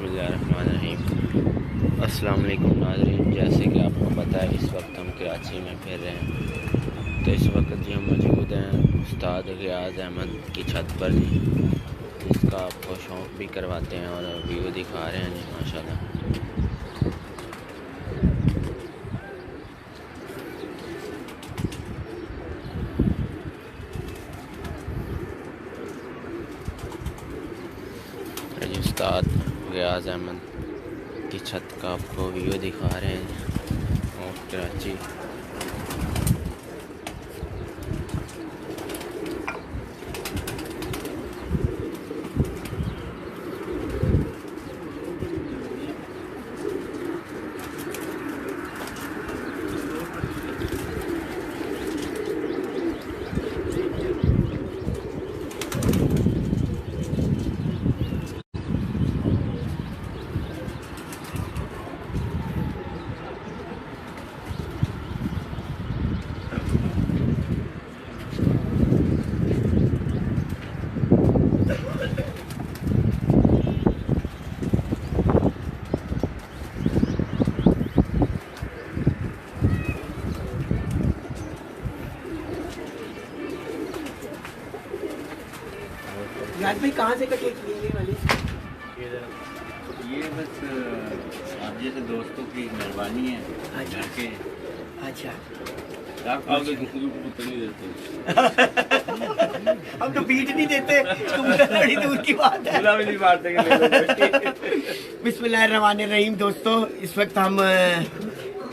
बिस्मिल्लाहिर्रहमानिर्रहीम। अस्सलाम वालेकुम नाज़रीन, जैसे कि आपको पता है इस वक्त हम कराची में फिर रहे हैं। तो इस वक्त जी हम मौजूद हैं उस्ताद ग़ियाज़ अहमद की छत पर जी, जिसका आपको शौक़ भी करवाते हैं और व्यू दिखा रहे हैं जी माशाल्लाह। उस्ताद ग़ियाज़ अहमद की छत का आपको व्यू दिखा रहे हैं और कराची। याद भाई कहाँ से कटे किए ये वाली? ये बस आप जैसे दोस्तों की मेहरबानी है। घर के अच्छा कबूतर नहीं देते। हम तो बीट नहीं देते, कबूतर बड़ी दूर की बात है। भी नहीं मारते। बिस्मिल्लाहिर्रहमानिर्रहीम। दोस्तों इस वक्त हम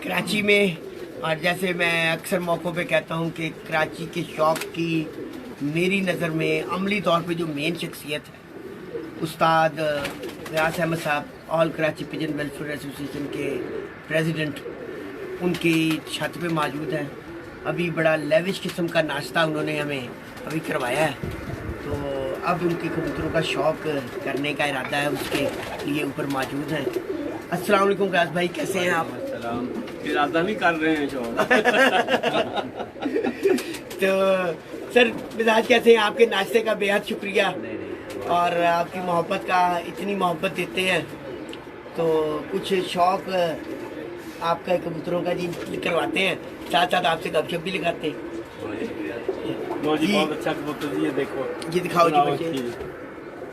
कराची में, और जैसे मैं अक्सर मौक़ों पे कहता हूँ कि कराची के शौक़ की मेरी नज़र में अमली तौर पे जो मेन शख्सियत है उस्ताद ग़ियाज़ अहमद साहब, all Karachi pigeon welfare association के प्रेसिडेंट, उनकी छत पे मौजूद हैं। अभी बड़ा लेविश किस्म का नाश्ता उन्होंने हमें अभी करवाया है, तो अब उनके कबूतरों का शौक़ करने का इरादा है, उसके लिए ऊपर मौजूद हैं। अस्सलाम वालेकुम ग़ियाज़ भाई, कैसे हैं आप? इरादा नहीं कर रहे हैं शौक। तो सर मिजाज कैसे हैं आपके? नाश्ते का बेहद शुक्रिया और आपकी मोहब्बत का, इतनी मोहब्बत देते हैं तो कुछ शौक़ आपका कबूतरों का जी करवाते हैं, साथ साथ आपसे गपशप भी लगाते हैं। जी बहुत अच्छा कबूतर जी, ये देखो ये दिखाओ जी बच्चे।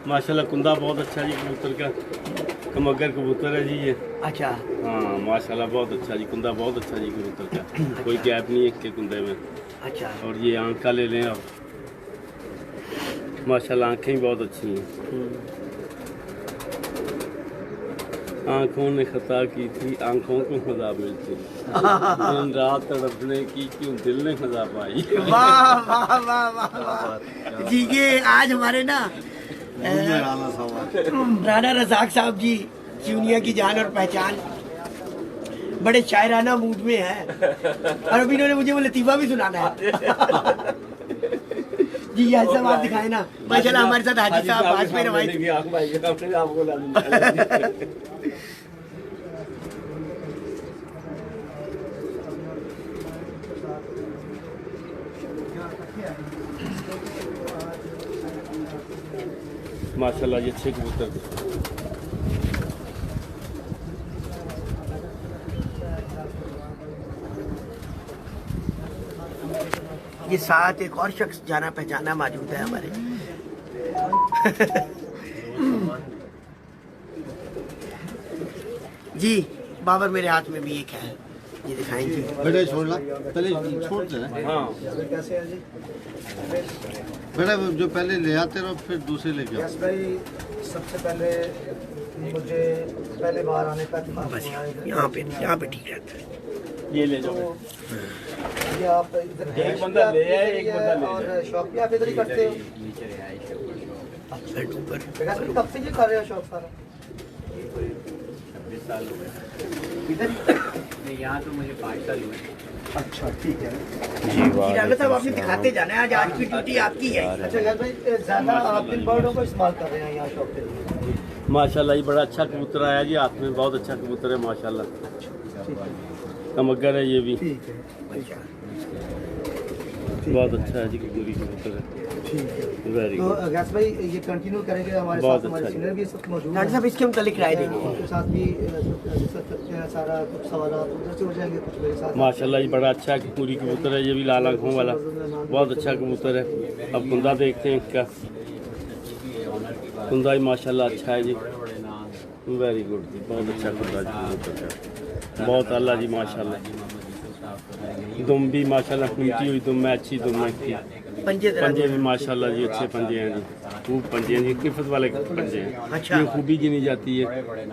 माशाल्लाह कुंदा बहुत अच्छा जी कबूतर का, कमगर कबूतर है जी ये। अच्छा हाँ माशाल्लाह बहुत अच्छा जी, कुंदा बहुत अच्छा जी कबूतर का। कोई गैप नहीं है इसके कुंदे में। अच्छा और ये आँख का ले लें आप, माशाल्लाह आँखें भी बहुत अच्छी हैं। आँखों ने खता की थी, आँखों को खुदा मिलती, दिन रात तड़पने की क्यों दिल ने खुदा पाई। वाह वाह वाह वाह वाह जी। ये आज हमारे ना राना रज़ाक साहब जी, चूनिया की जान और पहचान, बड़े शायराना मूड में है और अभी इन्होंने मुझे वो लतीफ़ा भी सुनाना है। जी हाजी साहब आप दिखाए ना, माशाल्लाह हमारे साथ हाजी साहब पास में रवाई। माशाल्लाह ये अच्छे कबूतर थे। ये साथ एक और शख्स जाना पहचाना मौजूद है हमारे। जी बाबर मेरे हाथ में भी एक है, ये दिखाएंगे। बेटा छोड़ना पहले, छोड़ देना। हाँ बेटा जो पहले ले आते रहो फिर दूसरे लेके आओ। भाई सबसे पहले मुझे पहले बार आने का बस यहाँ पे ठीक रहता है। ये ले जाओ। ये आप इधर एक बंदा ले आए, एक बंदा ले और जाए। शॉप भी आप इधर ही करते हो? बेड ऊपर विकास भाई कब से ये कर रहे हो शॉप सारा? 26 साल हो गए। इधर नहीं यहाँ तो मुझे 5 साल हुए। अच्छा ठीक है। जी वाह राना साहब आपने दिखाते जाना है, आज की ड्यूटी आपकी है। अच्छा यार भाई ज़्यादा आप इन बर्डों को इस्तेमाल कर रहे हैं यहाँ शॉप पे? माशाल्लाह ये बड़ा अच्छा कबूतर आया जी हाथ में, बहुत अच्छा कबूतर है माशाल्लाह। कमगर है ये भी, ठीक है। बहुत अच्छा है जी, कबूतर है। वेरी तो गुड। गैस भाई ये कंटिन्यू करेंगे, हमारे बहुत साथ हमारे अच्छा सीनियर भी इस वक्त मौजूद डॉक्टर साहब हैं। इसके मुतालिक राय देंगे। उनके साथ भी डिस्कस करते हैं, सारा कुछ सवाल उधर से हो जाएंगे, कुछ मेरे साथ। माशाल्लाह जी बड़ा अच्छा पूरी कबूतर है, ये भी लाल आँखों वाला बहुत अच्छा कबूतर है। अब कुंदा देखते हैं इसका, कुंदा ही माशाल्लाह अच्छा है जी, वेरी गुड जी, बहुत अच्छा कुंदा जी कबूतर है, बहुत आला जी माशाल्लाह। दुम भी माशाल्लाह खुलती हुई दुम है, अच्छी दुम है इसकी। पंजे तरह पंजे भी माशाल्लाह जी अच्छे पंजे हैं जी, खूब पंजे हैं जी, किफत वाले पंजे हैं। अच्छा। ये खूबी गिनी जाती है,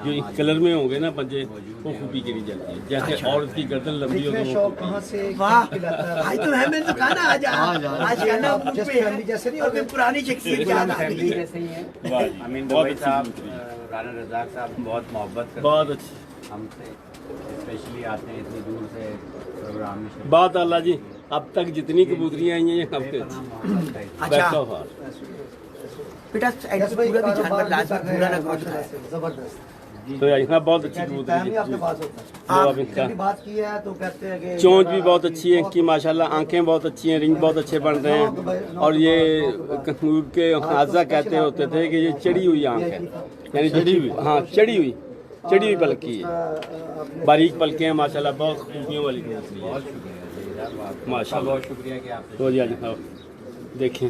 जो इस कलर में होंगे ना पंजे वो खूबी गिनी जाती है। जैसे और इसकी गर्दन लंबी हो देखने तो वो शौक कहाँ से वाह, खिलाता है। आज तो है, मैंने तो कहा ना आज आज खाना मुंह जस्ट पे है। फैमिली जैसे नहीं और होते? फिर पुरानी शख्सियत याद आ गई है। वाह जी, अमीन बहुत दुबई अच्छी साहब, कबूतरी है। राना रजाक साहब बहुत मोहब्बत करते बहुत हैं अच्छी हमसे, स्पेशली आते हैं इतनी दूर से प्रोग्राम में शिरकत बात अल्लाह जी, अब तक जितनी कबूतरियाँ आई हैं ये सबसे करना, अच्छी। मोहब्बत है। अच्छा बैठो हार बेटा गैस भाई पूरा भी कारोबार जानवर भी लाजमी कर रहे पूरा ना हैं, गोश्त खाए। माशाल्लाह से, जबरदस्त। तो यहाँ बहुत अच्छी टाइम कबूतरी भी आपके है। पास होता है। लो अब इनका कभी बात की है तो कहते हैं कि चोंच भी बहुत अच्छी है इनकी माशाल्लाह, आंखें बहुत अच्छी हैं, रिंग बहुत अच्छे बन रहे हैं। और ये कंगूर के हाजा कहते होते थे कि ये चढ़ी हुई आंख है, यानी चढ़ी हुई, हाँ चढ़ी हुई पलकी है, बारीक पलके हैं माशाल्लाह, बहुत खूबियों वाली कबूतरी है माशाल्लाह। बहुत शुक्रिया कि आप तो जी आज हाँ, देखें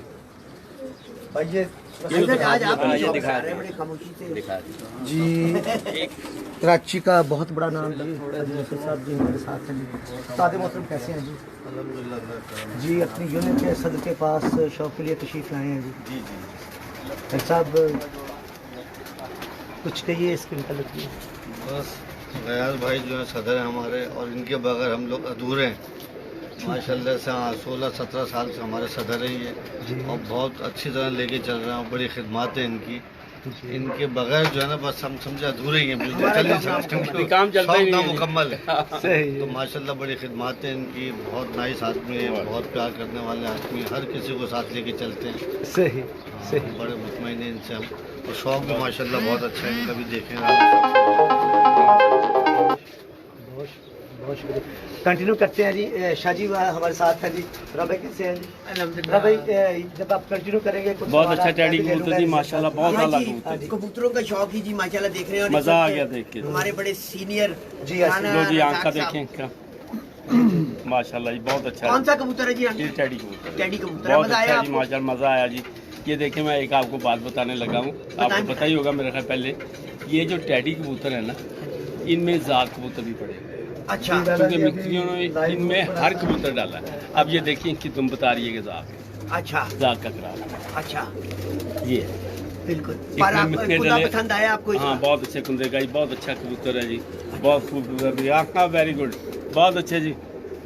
भाई ये आज आप ये दिखा रहे हैं बड़ी खामोशी से। जी कराची का बहुत बड़ा नाम जी नसीर साहब जी हमारे साथ हैं जी। सादे मौसम कैसे हैं जी? जी अपनी यूनिट के सदर के पास शौक के लिए तशरीफ लाए हैं जी। डॉक्टर साहब कुछ कहिए इसके मतलब। बस गयास भाई जो है सदर हैं हमारे, और इनके बगैर हम लोग अधूरे हैं। माशाल्लाह से हाँ 16-17 साल से हमारे सदर हैं ये, और बहुत अच्छी तरह लेके चल रहे हैं, और बड़ी खिदमत है इनकी। इनके बगैर जो है ना बस हम समझे अधूरे ही हैं, बिल्कुल चल नहीं सकते, काम चलता ही नहीं है। मुकम्मल है। तो माशाल्लाह बड़ी खिदमत है इनकी, बहुत नाइस आदमी है, बहुत प्यार करने वाले आदमी हैं, हर किसी को साथ लेके चलते हैं। सही हाँ, बड़े मुतमईन हैं इनसे हम, और शौक भी माशाल्लाह बहुत अच्छा है इनका भी, देखें आप। बहुत शुक्रिया। कंटिन्यू करते हैं जी। शाह जी हमारे साथ हैं जी। रबे कैसे हैं जी? अल्हम्दुलिल्लाह। भाई जब आप कंटिन्यू करेंगे कुछ बहुत सवाल अच्छा आप टैडी मैं भी ले कबूतर लूंगा जी इंशाल्लाह। माशाल्लाह, बहुत हाँ आला जी, कबूतर जी। कबूतरों का शौक ही जी माशाल्लाह देख रहे हैं। और इस मजा आ वक्त गया देख के। हमारे बड़े सीनियर जी, राना लो जी रजाक आँख का साहब। देखें इनका माशाल्लाह जी, बहुत अच्छा कौन सा कबूतर है जी? ये टैडी कबूतर है। टैडी कबूतर है। बहुत मजा आया अच्छा जी आपको? माशाल्लाह, मज़ा आया जी। ये देखें मैं एक आपको बात बताने लगा हूँ, आपको पता ही होगा मेरे ख्याल पहले, ये जो टैडी कबूतर है ना, इनमें ज़ात कबूतर भी पड़े हैं। अच्छा क्योंकि मिस्त्रियों ने इनमें हर कबूतर डाला है। अब ये देखिए इनकी तुम बता रही है कि अच्छा ज़ात का करार अच्छा ये है। बिल्कुल। इसमें पर आप मिस्त्री खुदा डले- पसंद आया आपको? हाँ बहुत अच्छे कुंदे का जी, बहुत अच्छा कबूतर है जी, बहुत खूबसूरत जी। हाँ वेरी गुड, बहुत अच्छे जी,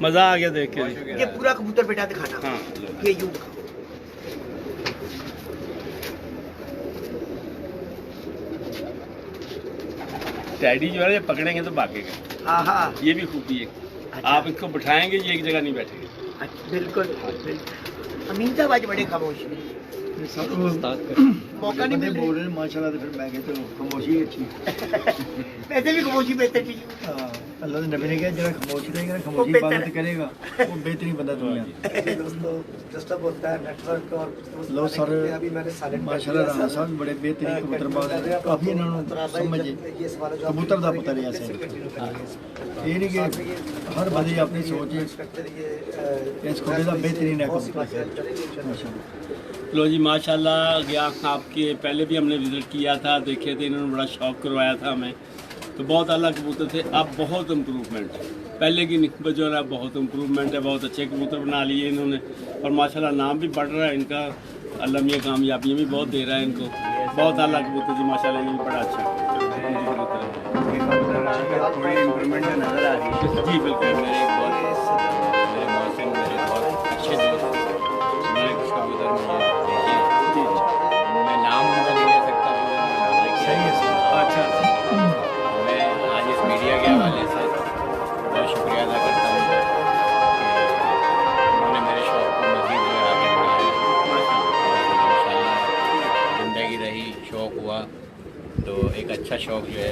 मज़ा आ गया देख के जी। ये पूरा कबूतर बेटा दिखाना। हाँ ये यूं दिखाओ। टैडी जो है ये पकड़ेंगे तो भागेगा, हाँ हाँ ये भी खूबी है। अच्छा। आप इसको बिठाएंगे ये एक जगह नहीं बैठेगा। अच्छा, बिल्कुल बिल्कुल। अमीन साहब आज बड़े खामोश हैं। मौका नहीं मिल रहा। रहे हैं माशाल्लाह, तो फिर मैं कहता हूँ खामोशी अच्छी। वैसे भी खामोशी बेहतर चीज। अल्लाह के नबी ने कहा जरा खामोशी रहेगा, वो खामोशी बेहतर इबादत है। करेगा, वो बेहतरीन बंदा दुनिया। दोस्तों डिस्टर्ब होता है नेटवर्क और लो सर, अभी मैंने साइलेंट माशाल्लाह राणा साहब बड़े बेहतरीन कबूतरबाज हैं, काफी इन्होंने समझे ये सवाल जो कबूतर दा पता नहीं ऐसे ये नहीं कि हर बंदे की अपनी सोच है, इस खुदे दा बेहतरीन है कबूतर माशाल्लाह। लो जी माशाल्लाह, गया आपके पहले भी हमने विज़िट किया था, देखे थे, इन्होंने बड़ा शौक करवाया था हमें, तो बहुत अल्लाह कबूतर थे। अब बहुत इम्प्रूवमेंट है, पहले की निस्बत जो है बहुत इम्प्रूवमेंट है, बहुत अच्छे कबूतर बना लिए इन्होंने, और माशाल्लाह नाम भी बढ़ रहा है इनका, अल्लाह मियां कामयाबियाँ भी बहुत दे रहा है इनको। बहुत अल्लाह कबूतर जी माशाल्लाह, ये भी बड़ा अच्छा कबूतर है। थोड़ी इम्प्रूवमेंट नजर आ रही है। जी बिल्कुल, मेरे एक मेरे मौसम मेरे बहुत अच्छे दोस्त मेरे कुछ कबूतर मुझे देखिए, मैं नाम उनका नहीं ले सकता, सही है। अच्छा मैं आज इस मीडिया के हवाले से बहुत शुक्रिया अदा करता हूँ कि उन्होंने मेरे शौक़ को मज़ीद जो है आगे बढ़ाया। इंशाअल्लाह ज़िंदगी रही, शौक़ हुआ तो एक अच्छा शौक जो है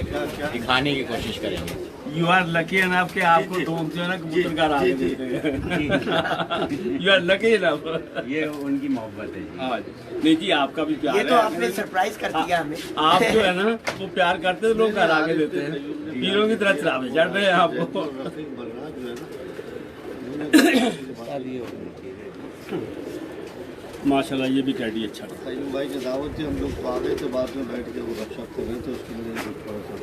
दिखाने की कोशिश करेंगे। यू आर लकी एनफ कि आपको दो जो है ना कबूतर घर आके देते हैं। You are lucky enough. ये उनकी मोहब्बत है जी। हाँ जी। नहीं जी, आपका भी प्यार ये है। तो आपने सरप्राइज कर दिया हमें। आप जो है ना वो प्यार करते हैं, लोग घर आके देते हैं। पीरों की तरह चढ़ावे चढ़ रहे हैं आपको। माशाल्लाह ये भी टैडी अच्छा था। सईद भाई की दावत थी, हम लोग आ गए तो बाद में बैठ के वो गपशप कर रहे थे, उसके लिए थोड़ा सा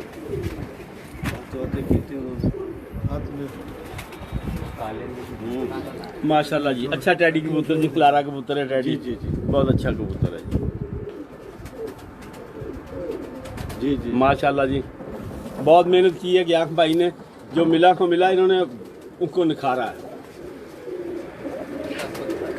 बातें की थी उन्होंने हाथ में। माशाल्लाह जी, अच्छा टैडी कबूतर जी, क्लारा कबूतर है टैडी। जी, जी। बहुत अच्छा कबूतर है जी। जी जी माशाल्लाह जी, बहुत मेहनत की है ज्ञान भाई ने, जो मिला को मिला, इन्होंने उनको निखारा है।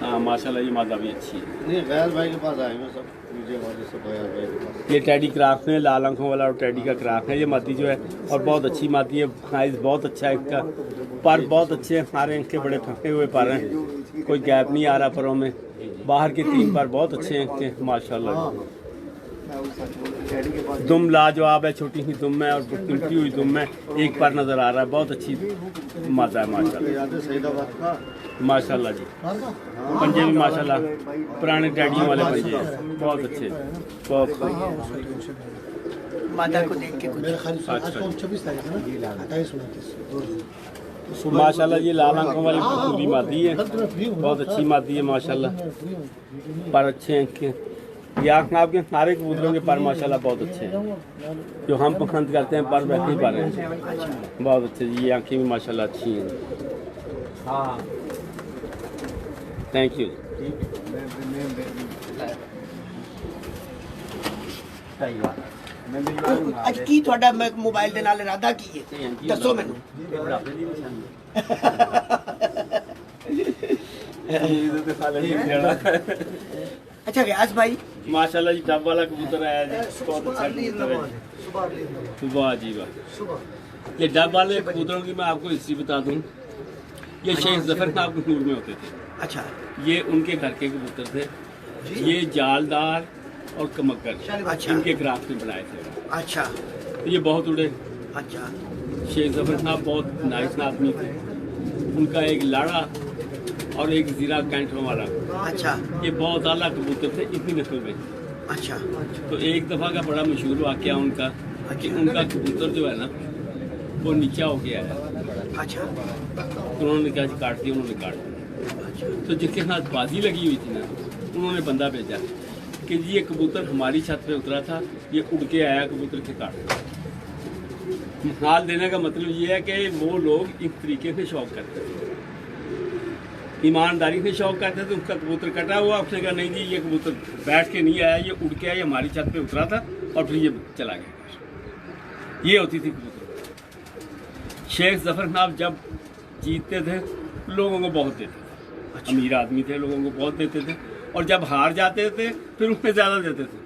हाँ माशाल्लाह, ये मादा भी अच्छी है। नहीं, गैर भाई के पास आए हैं सब, मुझे वाले सब गैर भाई के पास। ये टैडी क्राफ्ट है, लाल आंखों वाला और टैडी का क्राफ्ट है। ये मादी जो है और बहुत अच्छी मादी है, साइज बहुत अच्छा है इसका, पर बहुत अच्छे हैं, सारे इनके बड़े फंसे हुए पर हैं, कोई गैप नहीं आ रहा परों में। बाहर के 3 पर बहुत अच्छे हैं इनके माशाल्लाह। दुम लाजवाब है, छोटी सी दुम है और टिमकी हुई दुम है, एक पर नजर आ रहा है, बहुत अच्छी मादा है माशाल्लाह। याद है सईदाबाद का? माशाल्लाह जी, पंजे भी माशाल्लाह पुराने टैडियों वाले पंजे हैं, बहुत अच्छे, बहुत मादा को देख के कुछ माशाल्लाह। ये लाल आंखों वाली पूरी मादी है, बहुत अच्छी मादी है माशाल्लाह, पर अच्छे हैं इनके। ये आँख आपके सारे कबूतरों के पर माशाल्लाह बहुत अच्छे हैं, जो हम पसंद करते हैं पर वैसे ही पर हैं, बहुत अच्छे जी। ये आँखें भी माशाल्लाह अच्छी हैं। Thank you. ਅੱਜ ਕੀ ਤੁਹਾਡਾ ਮੋਬਾਈਲ ਦੇ ਨਾਲ ਇਰਾਦਾ ਕੀ ਹੈ ਦੱਸੋ ਮੈਨੂੰ। अच्छा व्यास भाई, माशाल्लाह जी, डब वाला कबूतर आया जी, बहुत अच्छा कबूतर है। वाह जी वाह। ये डब वाले कबूतरों की मैं आपको हिस्ट्री बता दूं, ये शेख जफर खान के नूर में होते थे। अच्छा ये उनके घर के कबूतर थे, ये जालदार और कमक्कर अच्छा। इनके क्राफ्ट में बनाए थे। अच्छा तो ये बहुत उड़े। अच्छा शेख जफर खान बहुत नाइस आदमी थे, उनका एक लाड़ा और एक जीरा कैंटों वाला, अच्छा ये बहुत आला कबूतर थे इतनी नस्ल में। अच्छा तो एक दफ़ा का बड़ा मशहूर वाक़या उनका कि उनका कबूतर जो है ना वो नीचा हो गया है, अच्छा तो उन्होंने क्या काट दिया, उन्होंने काट दिया। तो जिसके साथ बाजी लगी हुई थी ना, उन्होंने बंदा भेजा कि जी ये कबूतर हमारी छत पे उतरा था, ये उड़ के आया कबूतर के काट। मिसाल देने का मतलब ये है कि वो लोग इस तरीके से शौक करते थे, ईमानदारी से शौक करते थे। उसका कबूतर कटा हुआ, उसने कहा नहीं जी ये कबूतर बैठ के नहीं आया, ये उड़ के आया, ये हमारी छत पे उतरा था और फिर ये चला गया। ये होती थी कबूतर। शेख जफर साहब जब जीतते थे लोगों को बहुत देते थे, अमीर आदमी थे, लोगों को बहुत देते थे, और जब हार जाते थे फिर उसमें ज़्यादा देते थे।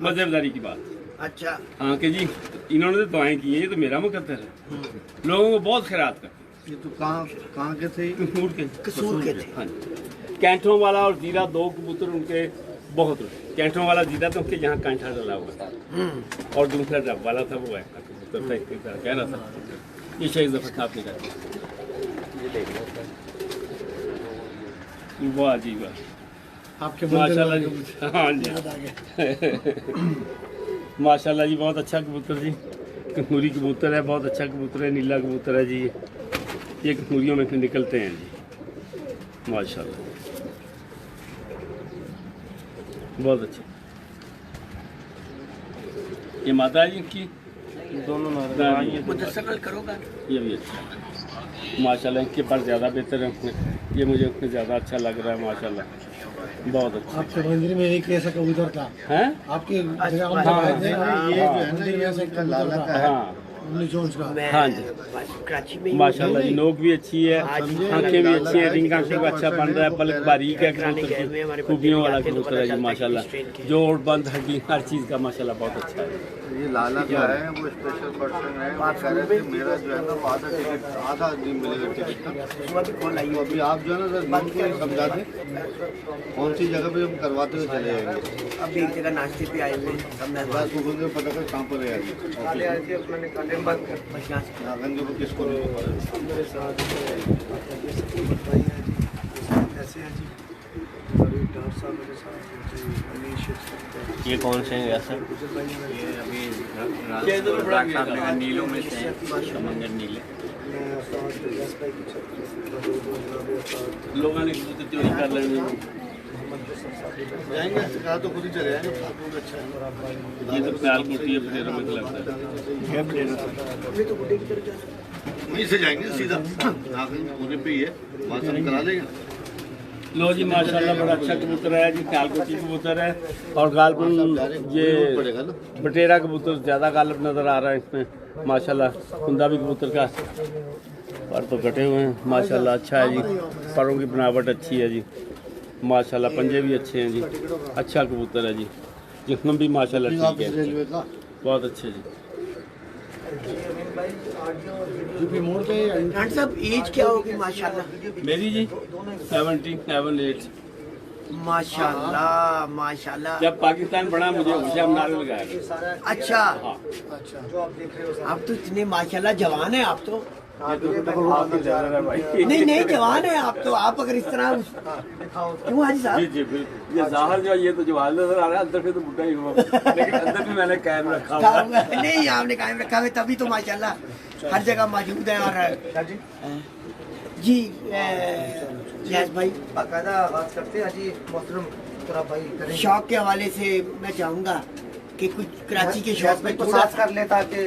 मज़ेदारी की बात। अच्छा हाँ कि जी इन्होंने तो दुआएं की हैं, ये तो मेरा मुकद्दर है। लोगों को बहुत खैरात करते। ये तो कहाँ के थे? कसूर के थे। हाँ जी। कैंठों वाला और जीरा 2 कबूतर उनके बहुत उड़े। कैंठों वाला जीरा तो उनके यहाँ कैंठा डला हुआ था, और दूसरा डब वाला था वो ऐसा कबूतर था, एक तरह कह रहा था। ये शेख जफर खान ने करते। वाह जी वाह, आपके माशाल्लाह जी। हाँ जी माशाल्लाह जी, बहुत अच्छा कबूतर जी, कश्मीरी कबूतर है, बहुत अच्छा कबूतर है, नीला कबूतर है जी। ये कश्मीरियों में से निकलते हैं जी माशाल्लाह, बहुत अच्छे। ये माता है जी इनकी, दोनों मुदस्सर करोगा। ये भी अच्छा है माशाल्लाह, इनके पर ज़्यादा बेहतर है, ये मुझे उसमें ज़्यादा अच्छा लग रहा है माशाल्लाह, बहुत अच्छा। आपके मंदिर में एक ऐसा कबूतर था हैं? आपके ये जो है ना, ये लाला का है, हाँ मैं हाँ जी। बस कराची में ही माशाल्लाह जी, नोक भी अच्छी है, आंखें भी अच्छी हैं, रिंग आंखें का अच्छा बन रहा है, पलक बारीक है कबूतर की, खूबियों वाला कबूतर है जी माशाल्लाह। जोड़ बंद हड्डी हर चीज़ का माशाल्लाह बहुत अच्छा है। ये लाला का है, वो स्पेशल पर्सन है, वो कह रहे थे मेरा जो है ना वो आधा दिन मिलेगा टिकट का। तो अभी आप जो है ना सर बिल्कुल समझा दें कौन सी जगह पे हम करवाते हुए चले जाएंगे। अब एक जगह नाश्ते पे आए हुए हैं, सब मैं बस गूगल पे पता कर कहाँ पर है नागंज को किसको ये कौन से हैं सर? ये अभी राग साहब ने नीलों में से हैं, समंदर नीले। लोगों ने कबूतर चोरी कर लेने, जाएंगे कहा तो खुद ही चले जाएंगे। अच्छा है ये तो ख्याल होती है बटेरों में लगता है। वहीं से जाएंगे सीधा नागंज पूरे पे ही है, वहाँ से हम करा लेंगे। लो जी माशाल्लाह बड़ा अच्छा कबूतर है जी, ख्यालकोटी कबूतर है और गालबन ये पड़ेगा ना बटेरा कबूतर ज़्यादा गालब नज़र आ रहा है इसमें माशाल्लाह। कुंदा भी कबूतर का पर तो कटे हुए हैं माशाल्लाह, अच्छा है जी, परों की बनावट अच्छी है जी माशाल्लाह, पंजे भी अच्छे हैं जी, अच्छा कबूतर है जी, जिस्म भी माशाल्लाह ठीक है, रेलवे का बहुत अच्छे जी। डॉक्टर साहब एज क्या होगी माशाल्लाह? मेरी जी 77 माशाल्लाह माशाल्लाह। जब पाकिस्तान बना मुझे होशियार नारे लगाया। अच्छा हाँ। आप तो इतने माशाल्लाह जवान है आप तो। भाई नहीं नहीं जवान है आप तो। आप अगर इस तरह क्यों हाजी जी साहब? जी बिल्कुल, ये जाहिर जो ये तो जवाल नजर आ रहा है, अंदर से तो बुढ़ा ही हुआ, लेकिन अंदर भी मैंने कायम रखा हुआ है। नहीं आपने कायम रखा है तभी तो माशाल्लाह हर जगह मौजूद है। और जी यस भाई बाकायदा बात करते हैं जी मोहतरम तुरा भाई करें। शौक के हवाले से मैं चाहूँगा कि कुछ कराची के शौक में को थोड़ा साथ कर ले ताकि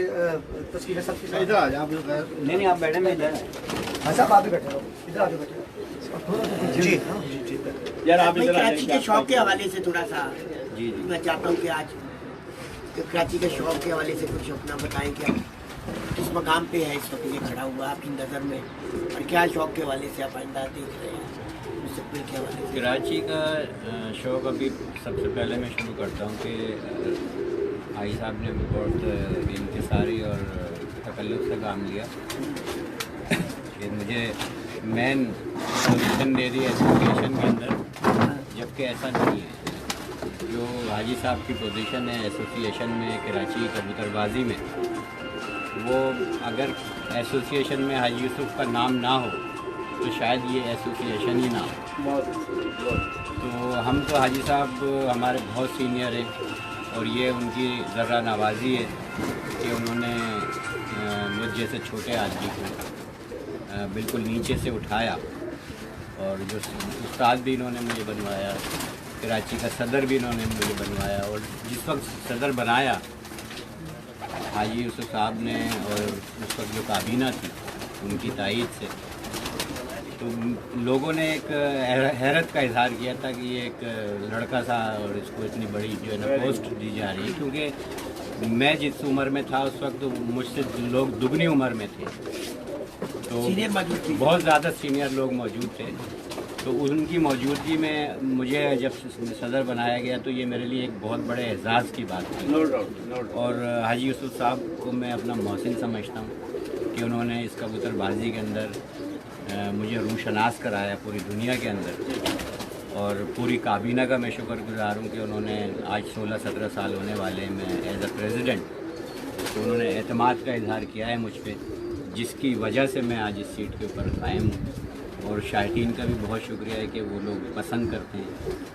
तस्वीरें सबकी साथ। इधर आ जाओ आप लोग। नहीं आप बैठे में इधर। हाँ साहब आप भी बैठे रहो, इधर आ जाओ बैठे जी यार आप भाई इधर आ कराची के जाइए। शौक के हवाले से थोड़ा सा जी जी। मैं चाहता हूँ कि आज कि कराची के शौक के हवाले से कुछ अपना बताएं कि आप किस मकाम पे है इस वक्त ये खड़ा हुआ आपकी नज़र में, और क्या शौक के हवाले से आप आइंदा देख रहे हैं मुस्तकबिल के हवाले से? कराची का शौक अभी सबसे पहले मैं शुरू करता हूँ कि भाई साहब ने बहुत इंतसारी और तकल्लुफ़ से काम लिया कि मुझे मेन पोजीशन दे दी एसोसिएशन के अंदर, जबकि ऐसा नहीं है। जो हाजी साहब की पोजीशन है एसोसिएशन में कराची कबूतरबाजी में, वो अगर एसोसिएशन में हाजी यूसुफ का नाम ना हो तो शायद ये एसोसिएशन ही ना हो। तो हम तो हाजी साहब हमारे बहुत सीनियर हैं और ये उनकी ज़र्रा नवाजी है कि उन्होंने मुझ जैसे छोटे आदमी को बिल्कुल नीचे से उठाया, और जो उस्ताद भी इन्होंने मुझे बनवाया, कराची का सदर भी इन्होंने मुझे बनवाया, और जिस वक्त सदर बनाया हाजी यूसुफ साहब ने और उस वक्त जो काबीना थी उनकी तायीद से, तो लोगों ने एक हैरत का इजहार किया था कि ये एक लड़का था और इसको इतनी बड़ी जो है ना पोस्ट दी जा रही है, क्योंकि मैं जिस उम्र में था उस वक्त मुझसे लोग दुगनी उम्र में थे, तो सीनियर मौजूद थी। बहुत ज़्यादा सीनियर लोग मौजूद थे। तो उनकी मौजूदगी में मुझे जब सदर बनाया गया तो ये मेरे लिए एक बहुत बड़े एजाज़ की बात थी। No doubt. और हाजी यूसुफ साहब को मैं अपना मोहसिन समझता हूँ कि उन्होंने इस कबूतरबाजी के अंदर मुझे रूशनास कराया पूरी दुनिया के अंदर, और पूरी काबीना का मैं शुक्रगुजार हूँ कि उन्होंने आज 16-17 साल होने वाले में एज अ प्रेसिडेंट, तो उन्होंने एतमाद का इजहार किया है मुझ पर, जिसकी वजह से मैं आज इस सीट के ऊपर कायम हूँ। और शायकीन का भी बहुत शुक्रिया है कि वो लोग पसंद करते हैं।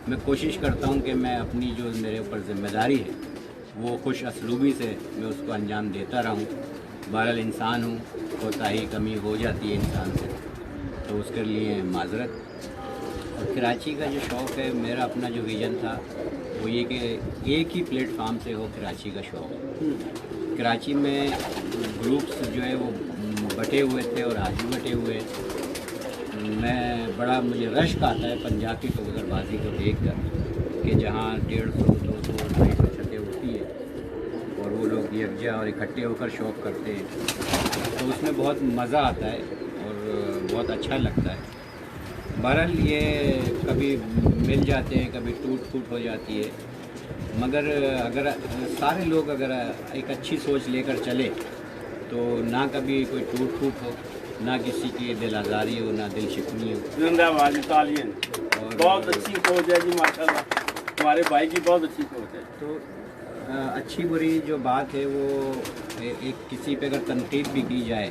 मैं कोशिश करता हूँ कि मैं अपनी जो मेरे ऊपर ज़िम्मेदारी है वो खुश असलूबी से मैं उसको अंजाम देता रहूँ। बहरहाल इंसान हूँ, कोताही कमी हो जाती है इंसान से, तो उसके लिए माजरत। और कराची का जो शौक़ है, मेरा अपना जो विज़न था वो ये कि एक ही प्लेटफार्म से हो कराची का शौक़। कराची में ग्रुप्स जो है वो बटे हुए थे और आज भी बटे हुए। मुझे रश्क आता है पंजाब की कबूतरबाजी को देख कर कि जहाँ 150, 200, 250 छतें होती है और वो लोग यकजा और इकट्ठे होकर शौक़ करते हैं तो उसमें बहुत मज़ा आता है और बहुत अच्छा लगता है। बहरहाल ये कभी मिल जाते हैं, कभी टूट फूट हो जाती है, मगर अगर सारे लोग अगर एक अच्छी सोच लेकर चले तो ना कभी कोई टूट फूट हो, ना किसी की दिल आज़ारी हो, ना दिल शिकनी हो। जिंदाबाद इतालियन, बहुत अच्छी सोच है जी माशाल्लाह, हमारे भाई की बहुत अच्छी सोच है। तो अच्छी बुरी जो बात है वो एक किसी पे अगर तनकीद भी की जाए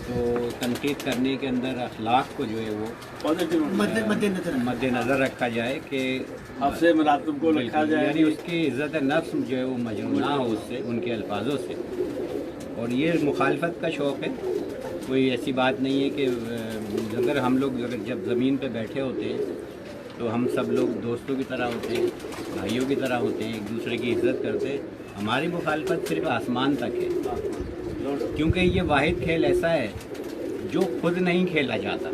तो तनकीद करने के अंदर अखलाक को जो है वो मद्देनज़र रखा जाए कि आपसे मरातब को रखा जाए, यानी उसकी इज़्ज़त नफ्स जो है वो मजरूह ना हो उससे, उनके अल्फाजों से। और ये मुखालफत का शौक़ है, कोई ऐसी बात नहीं है कि अगर हम लोग जब ज़मीन पे बैठे होते हैं तो हम सब लोग दोस्तों की तरह होते हैं, भाइयों की तरह होते हैं, एक दूसरे की इज़्ज़त करते हैं। हमारी मुखालफत सिर्फ आसमान तक है, क्योंकि ये वाहिद खेल ऐसा है जो खुद नहीं खेला जाता।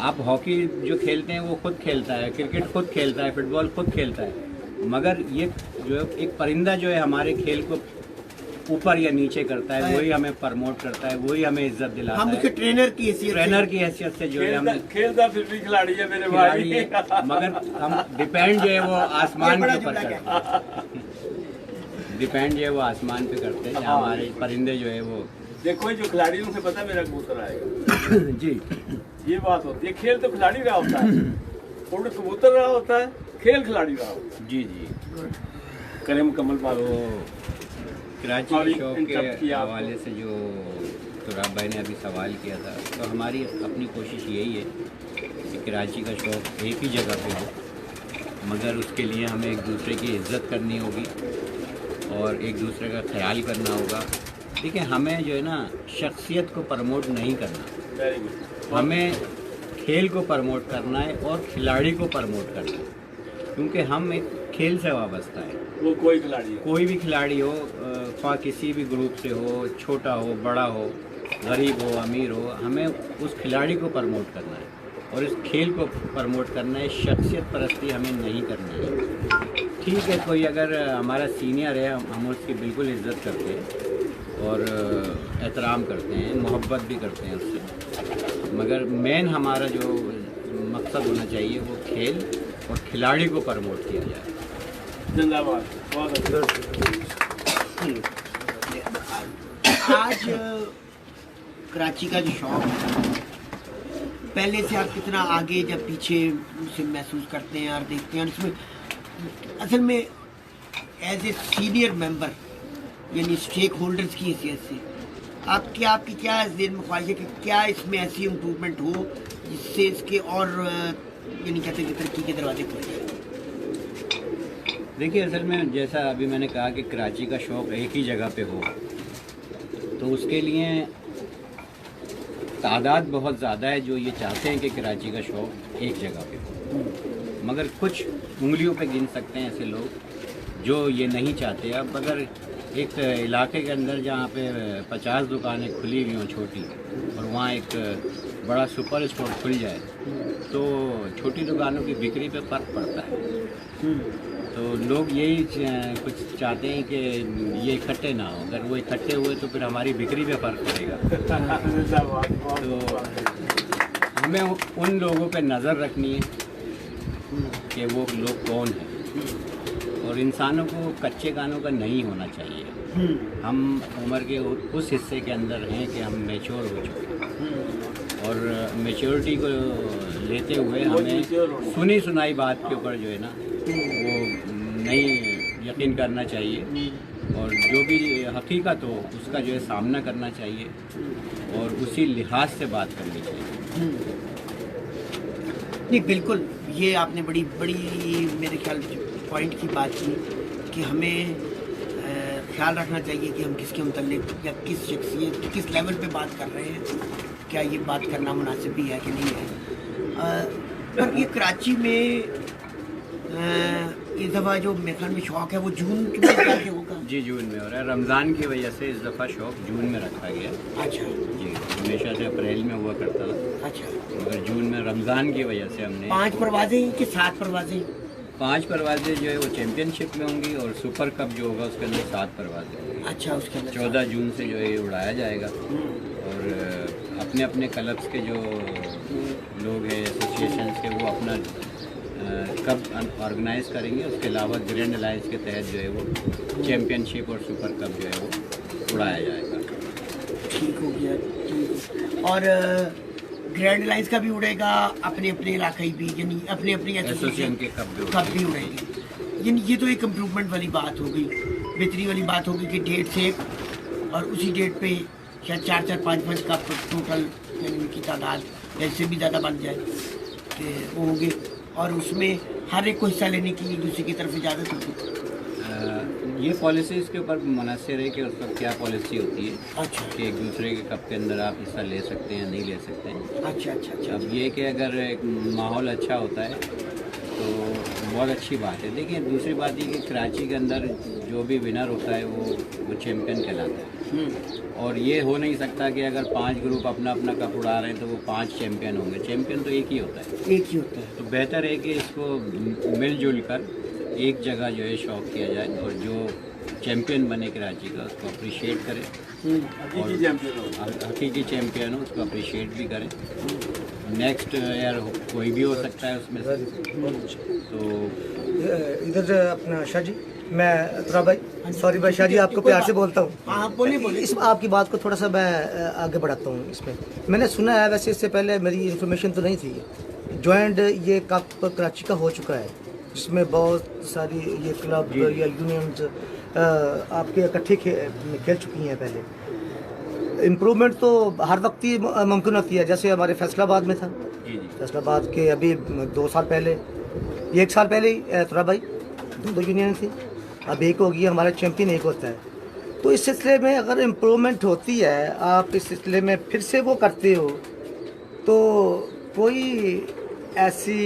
आप हॉकी जो खेलते हैं वो खुद खेलता है, क्रिकेट खुद खेलता है, फुटबॉल खुद खेलता है, मगर ये जो है एक परिंदा जो है हमारे खेल को ऊपर या नीचे करता है, वही हमें प्रमोट करता है, वही हमें इज्जत दिलाता है। ट्रेनर की हैसियत से जो है हम खेलता फिर भी खिलाड़ी है मेरे भाई, मगर हम डिपेंड जो है वो आसमान के ऊपर करते हैं, डिपेंड जो है वो आसमान पे करते हैं। हमारे परिंदे जो है वो देखो जो खिलाड़ी उनसे पता मेरा कबूतर आएगा जी, ये बात होती है। खेल तो खिलाड़ी रहा होता है, उड़ कबूतर रहा होता है, खेल खिलाड़ी रहा होता है। जी जी, करें मुकम्मल बात। कराची के शौक़ के हवाले से जो तुराब भाई ने अभी सवाल किया था, तो हमारी अपनी कोशिश यही है कि कराची का शौक़ एक ही जगह पे हो, मगर उसके लिए हमें एक दूसरे की इज़्ज़त करनी होगी और एक दूसरे का ख्याल करना होगा। देखिए, हमें जो है ना शख्सियत को प्रमोट नहीं करना, हमें खेल को प्रमोट करना है और खिलाड़ी को प्रमोट करना है, क्योंकि हम एक खेल से वाबस्ता है। वो कोई खिलाड़ी हो, कोई भी खिलाड़ी हो, ख्वाह किसी भी ग्रुप से हो, छोटा हो, बड़ा हो, गरीब हो, अमीर हो, हमें उस खिलाड़ी को प्रमोट करना है और इस खेल को प्रमोट करना है। शख्सियत परस्ती हमें नहीं करनी है। ठीक है, कोई अगर हमारा सीनियर है, हम उसकी बिल्कुल इज़्ज़त करते हैं और एहतराम करते हैं, मोहब्बत भी करते हैं उससे, मगर मेन हमारा जो मकसद होना चाहिए वो खेल और खिलाड़ी को प्रमोट किया जाए। जिंदाबाद, बहुत अच्छा। आज कराची का जो शौक है, पहले से आप कितना आगे जब पीछे उसे महसूस करते हैं और देखते हैं, इसमें असल में एज ए सीनियर मेंबर यानी स्टेक होल्डर्स की हैसियत से आपकी क्या ज़हन में ख्वाहिश है कि क्या इसमें ऐसी इम्प्रूवमेंट हो जिससे इसके और यानी कहते हैं कि तरक्की के दरवाजे खुल जाए? देखिए, असल में जैसा अभी मैंने कहा कि कराची का शौक़ एक ही जगह पे हो, तो उसके लिए तादाद बहुत ज़्यादा है जो ये चाहते हैं कि कराची का शौक़ एक जगह पे हो, मगर कुछ उंगलियों पे गिन सकते हैं ऐसे लोग जो ये नहीं चाहते। अब अगर एक इलाके के अंदर जहाँ पे 50 दुकानें खुली हुई हों छोटी, और वहाँ एक बड़ा सुपर स्टोर खुल जाए तो छोटी दुकानों की बिक्री पे फ़र्क पड़ता है। तो लोग यही कुछ चाहते हैं कि ये इकट्ठे ना हो, अगर वो इकट्ठे हुए तो फिर हमारी बिक्री पे फ़र्क पड़ेगा। तो हमें उन लोगों पे नज़र रखनी है कि वो लोग कौन हैं, और इंसानों को कच्चे कानों का नहीं होना चाहिए। हम उम्र के उस हिस्से के अंदर हैं कि हम मैच्योर हो चुके हैं, और मैच्योरिटी को लेते हुए हमें सुनी सुनाई बात के ऊपर जो है ना वो नहीं यकीन करना चाहिए, और जो भी हकीकत हो उसका जो है सामना करना चाहिए और उसी लिहाज से बात करनी चाहिए। नहीं, बिल्कुल, ये आपने बड़ी मेरे ख्याल पॉइंट की बात की कि हमें ख्याल रखना चाहिए कि हम किसके मुतल्लिक या किस शख्सियत किस लेवल पे बात कर रहे हैं, क्या ये बात करना मुनासिब भी है कि नहीं है। पर ये कराची में इस दफ़ा जो मेरे ख्याल में शौक़ है वो जून में जाके होगा। जी, जून में हो रहा है। रमज़ान की वजह से इस दफ़ा शौक़ जून में रखा गया। अच्छा जी, हमेशा से अप्रैल में हुआ करता था, अच्छा, मगर जून में रमज़ान की वजह से हमने 5 परवाज़ें कि 7 परवाज़ें? 5 परवाज़ें जो है वो चैम्पियनशिप में होंगी और सुपर कप जो होगा उसके अंदर 7 परवाज़ें होंगी। अच्छा, उसके अंदर 14 जून से जो है ये उड़ाया जाएगा और अपने अपने क्लब्स के जो लोग हैं एसोसिएशंस के वो अपना कप ऑर्गेनाइज करेंगे। उसके अलावा ग्रैंड अलायंस के तहत जो है वो चैम्पियनशिप और सुपर कप जो है वो उड़ाया जाएगा। ठीक हो गया, ठीक। और ग्रैंड लाइन्स का भी उड़ेगा, अपने अपने इलाके भी, यानी अपने अपने एसोसिएशन के कप भी उड़ेंगे। यानी ये तो एक इम्प्रूवमेंट वाली बात हो गई, बेहतरी वाली बात होगी कि डेट से और उसी डेट पे शायद 4-4, 5-5 कप टोटल यानी उनकी तादाद ऐसे भी ज़्यादा बन जाए कि वो होंगे और उसमें हर एक को हिस्सा लेने की दूसरे की तरफ इजाज़त होगी। ये पॉलिसीज़ के ऊपर मुनहसर है कि उस वक्त क्या पॉलिसी होती है। अच्छा, कि एक दूसरे के कप के अंदर आप हिस्सा ले सकते हैं नहीं ले सकते हैं। अच्छा, अच्छा, अच्छा। अब ये कि अगर एक माहौल अच्छा होता है तो बहुत अच्छी बात है। देखिए दूसरी बात ये कि कराची के अंदर जो भी विनर होता है वो चैम्पियन कहलाता है और ये हो नहीं सकता कि अगर 5 ग्रुप अपना अपना कप उड़ा रहे हैं तो वो 5 चैम्पियन होंगे। चैम्पियन तो एक ही होता है, एक ही होता है। तो बेहतर है कि इसको मिलजुल कर एक जगह जो है शौक किया जाए और जो चैम्पियन बने कराची का उसको अप्रिशिएट करें और हकीकी चैम्पियन हो उसको अप्रिशिएट भी करें। नेक्स्ट यार कोई भी हो सकता है उसमें से। तो इधर अपना शाह जी, मैं थोड़ा भाई सॉरी भाई शाह जी आपको प्यार से बोलता हूँ। हाँ, बोलिए। इस आपकी बात को थोड़ा सा मैं आगे बढ़ाता हूँ। इसमें मैंने सुना है, वैसे इससे पहले मेरी इन्फॉर्मेशन तो नहीं थी, जॉइंट ये कप कराची का हो चुका है जिसमें बहुत सारी ये क्लब या यूनियंस आपके इकट्ठे खेल चुकी हैं। पहले इम्प्रूवमेंट तो हर वक्त ही मुमकिन होती है, जैसे हमारे फैसलाबाद में था। फैसलाबाद के अभी 2 साल पहले, 1 साल पहले ही थोड़ा भाई 2 यूनियन थी, अब एक होगी, हमारा चैम्पियन एक होता है। तो इस सिलसिले में अगर इम्प्रूवमेंट होती है, आप इस सिलसिले में फिर से वो करते हो तो कोई ऐसी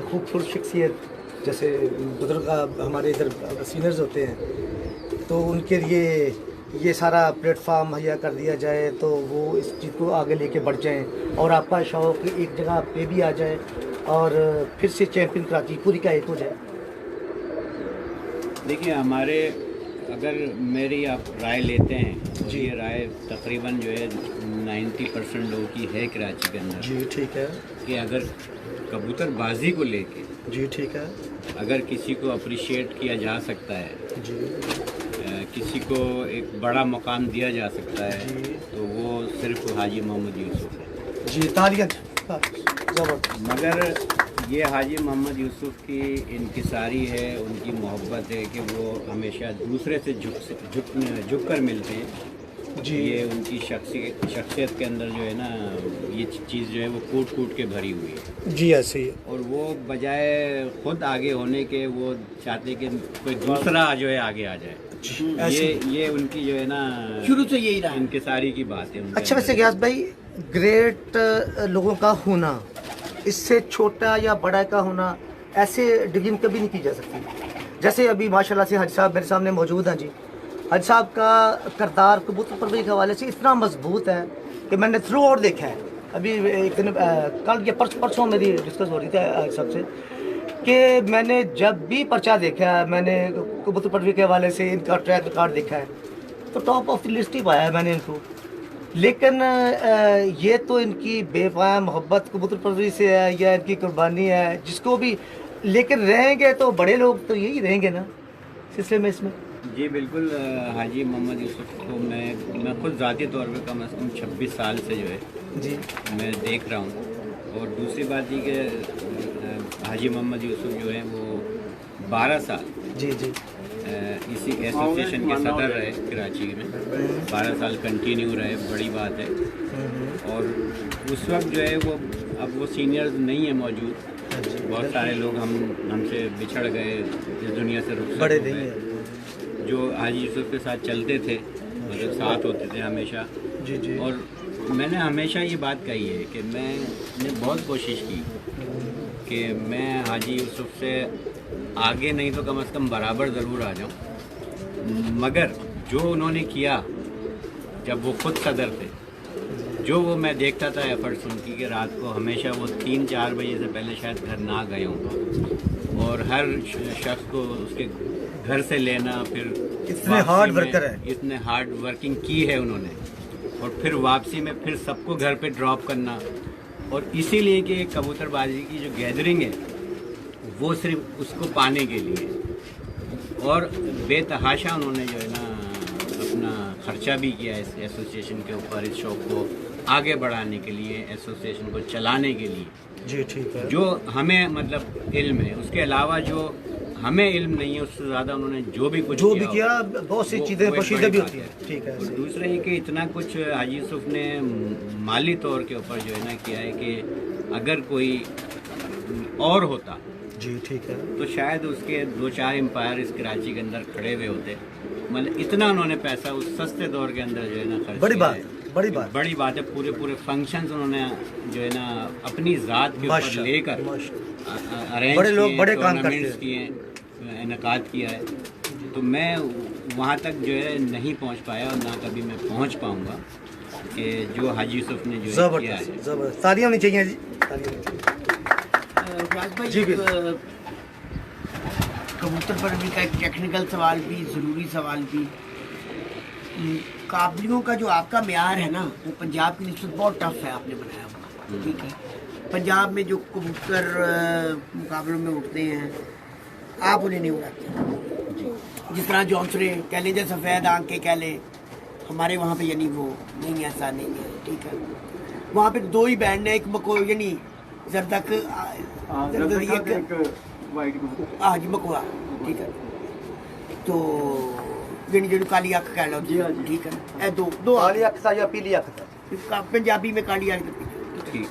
खूबसूरत शख्सियत जैसे बुजुर्ग हमारे इधर सीनियर्स होते हैं तो उनके लिए ये सारा प्लेटफार्म मुहैया कर दिया जाए तो वो इस चीज़ को आगे लेके बढ़ जाएं और आपका शौक़ एक जगह पे भी आ जाए और फिर से चैम्पियन कराची पूरी का एक हो जाए। देखिए हमारे अगर मेरी आप राय लेते हैं तो ये राय तकरीबन जो है 90% लोगों की है कराची के अंदर। जी ठीक है। कि अगर कबूतरबाजी को लेके जी ठीक है। अगर किसी को अप्रिशिएट किया जा सकता है जी, किसी को एक बड़ा मुकाम दिया जा सकता है तो वो सिर्फ हाजी मोहम्मद यूसुफ है। जी तालियां। मगर ये हाजी मोहम्मद यूसुफ की इनकिसारी है, उनकी मोहब्बत है कि वो हमेशा दूसरे से झुक कर मिलते हैं। जी ये उनकी शख्सियत के अंदर जो है ना ये चीज़ जो है वो कूट कूट के भरी हुई है। जी ऐसे ही। और वो बजाय खुद आगे होने के वो चाहते कि कोई दूसरा जो है आगे आ जाए। ये उनकी जो है ना शुरू से यही रहा। इनकिसारी की बात है। अच्छा वैसे गयास भाई, ग्रेट लोगों का होना, इससे छोटा या बड़ा का होना, ऐसे डिवीजन कभी नहीं की जा सकती। जैसे अभी माशाल्लाह से हज साहब मेरे सामने मौजूद हैं। जी हज साहब का किरदार कबूतर परवरी के हवाले से इतना मजबूत है कि मैंने थ्रू आउट देखा है। अभी एक दिन कल या परसों मेरी डिस्कस हो रही थी हज साहब से कि मैंने जब भी पर्चा देखा है, मैंने कबूतर परवरी के हवाले से इनका ट्रैक रिकॉर्ड देखा है तो टॉप ऑफ द लिस्ट ही पाया है मैंने इनको। लेकिन ये तो इनकी बेपाया मोहब्बत कबूतर परवरी से है या इनकी कुर्बानी है जिसको भी, लेकिन रहेंगे तो बड़े लोग तो यही रहेंगे ना सिलसिले में इसमें। जी बिल्कुल। हाजी मोहम्मद यूसुफ को मैं खुद ज़ाती तौर पर कम अज़ कम 26 साल से जो है जी मैं देख रहा हूँ। और दूसरी बात ये कि हाजी मोहम्मद यूसुफ जो है वो 12 साल जी जी इसी एसोसिएशन के सदर रहे कराची में, 12 साल कंटिन्यू रहे, बड़ी बात है। और उस वक्त जो है वो अब वो सीनियर्स नहीं है मौजूद, बहुत सारे लोग हमसे बिछड़ गए, इस दुनिया से रुखसत बड़े हो गए। जो हाजी यूसुफ के साथ चलते थे, मतलब साथ होते थे हमेशा। जी जी। और मैंने हमेशा ये बात कही है कि मैंने बहुत कोशिश की कि मैं हाजी यूसुफ से आगे नहीं तो कम से कम बराबर ज़रूर आ जाऊं। मगर जो उन्होंने किया जब वो खुद सदर थे, जो वो मैं देखता था एफर्ट्स उनकी कि रात को हमेशा वो 3-4 बजे से पहले शायद घर ना गए हों और हर शख्स को उसके घर से लेना, फिर इतने वापसी हार्ड में वर्कर हैं। इतने हार्ड वर्किंग की है उन्होंने, और फिर वापसी में फिर सबको घर पे ड्रॉप करना, और इसीलिए कि कबूतरबाजी की जो गैदरिंग है वो सिर्फ उसको पाने के लिए, और बेतहाशा उन्होंने जो है ना अपना खर्चा भी किया इस एसोसिएशन के ऊपर, इस शौक को आगे बढ़ाने के लिए, एसोसिएशन को चलाने के लिए। जी ठीक है। जो हमें मतलब इल्म है, उसके अलावा जो हमें इल्म नहीं है उससे ज़्यादा उन्होंने जो भी किया बहुत सी चीज़ें पोशीदा भी होती हैं। ठीक है। और दूसरा ये कि इतना कुछ हाजी यूसुफ ने माली तौर के ऊपर जो है ना किया है कि अगर कोई और होता जी ठीक है। तो शायद उसके 2-4 एम्पायर इस कराची के अंदर खड़े हुए होते। मतलब इतना उन्होंने पैसा उस सस्ते दौर के अंदर जो है ना खर्च बड़ी किया बात है। है, बड़ी बात है। पूरे फंक्शंस उन्होंने जो है ना अपनी ज़ात के ऊपर लेकर अरेंज बड़े लोग बड़े काम करते टूर्नामेंट्स किए, इनकाद किया है। तो मैं वहाँ तक जो है नहीं पहुँच पाया, और ना कभी मैं पहुँच पाऊँगा कि जो हाजी यूसुफ ने जो है किया है। जबरदस्त, तालियां होनी चाहिए जी, तालियां होनी चाहिए। राज भाई, जी, एक, कबूतर पर भी का एक टेक्निकल सवाल भी, ज़रूरी सवाल भी। काबलियों का जो आपका म्यार है ना, वो पंजाब की निस्बत बहुत टफ है, आपने बनाया हुआ। ठीक है, पंजाब में जो कबूतर मुकाबलों में उठते हैं, आप उन्हें नहीं उड़ाते। जिस तरह जौनसरे कह लें, जैसे सफ़ेद आंख के कह लें, हमारे वहाँ पे यानी वो नहीं, ऐसा नहीं है। ठीक है, वहाँ पे 2 ही बैंड है, एक मको यानी जरदक, हाँ जी मकोआ। ठीक है, तो यानी जो काली अख कह लो। ठीक है, ए दो काली अख या पीली अख पंजाबी में काली अख। ठीक,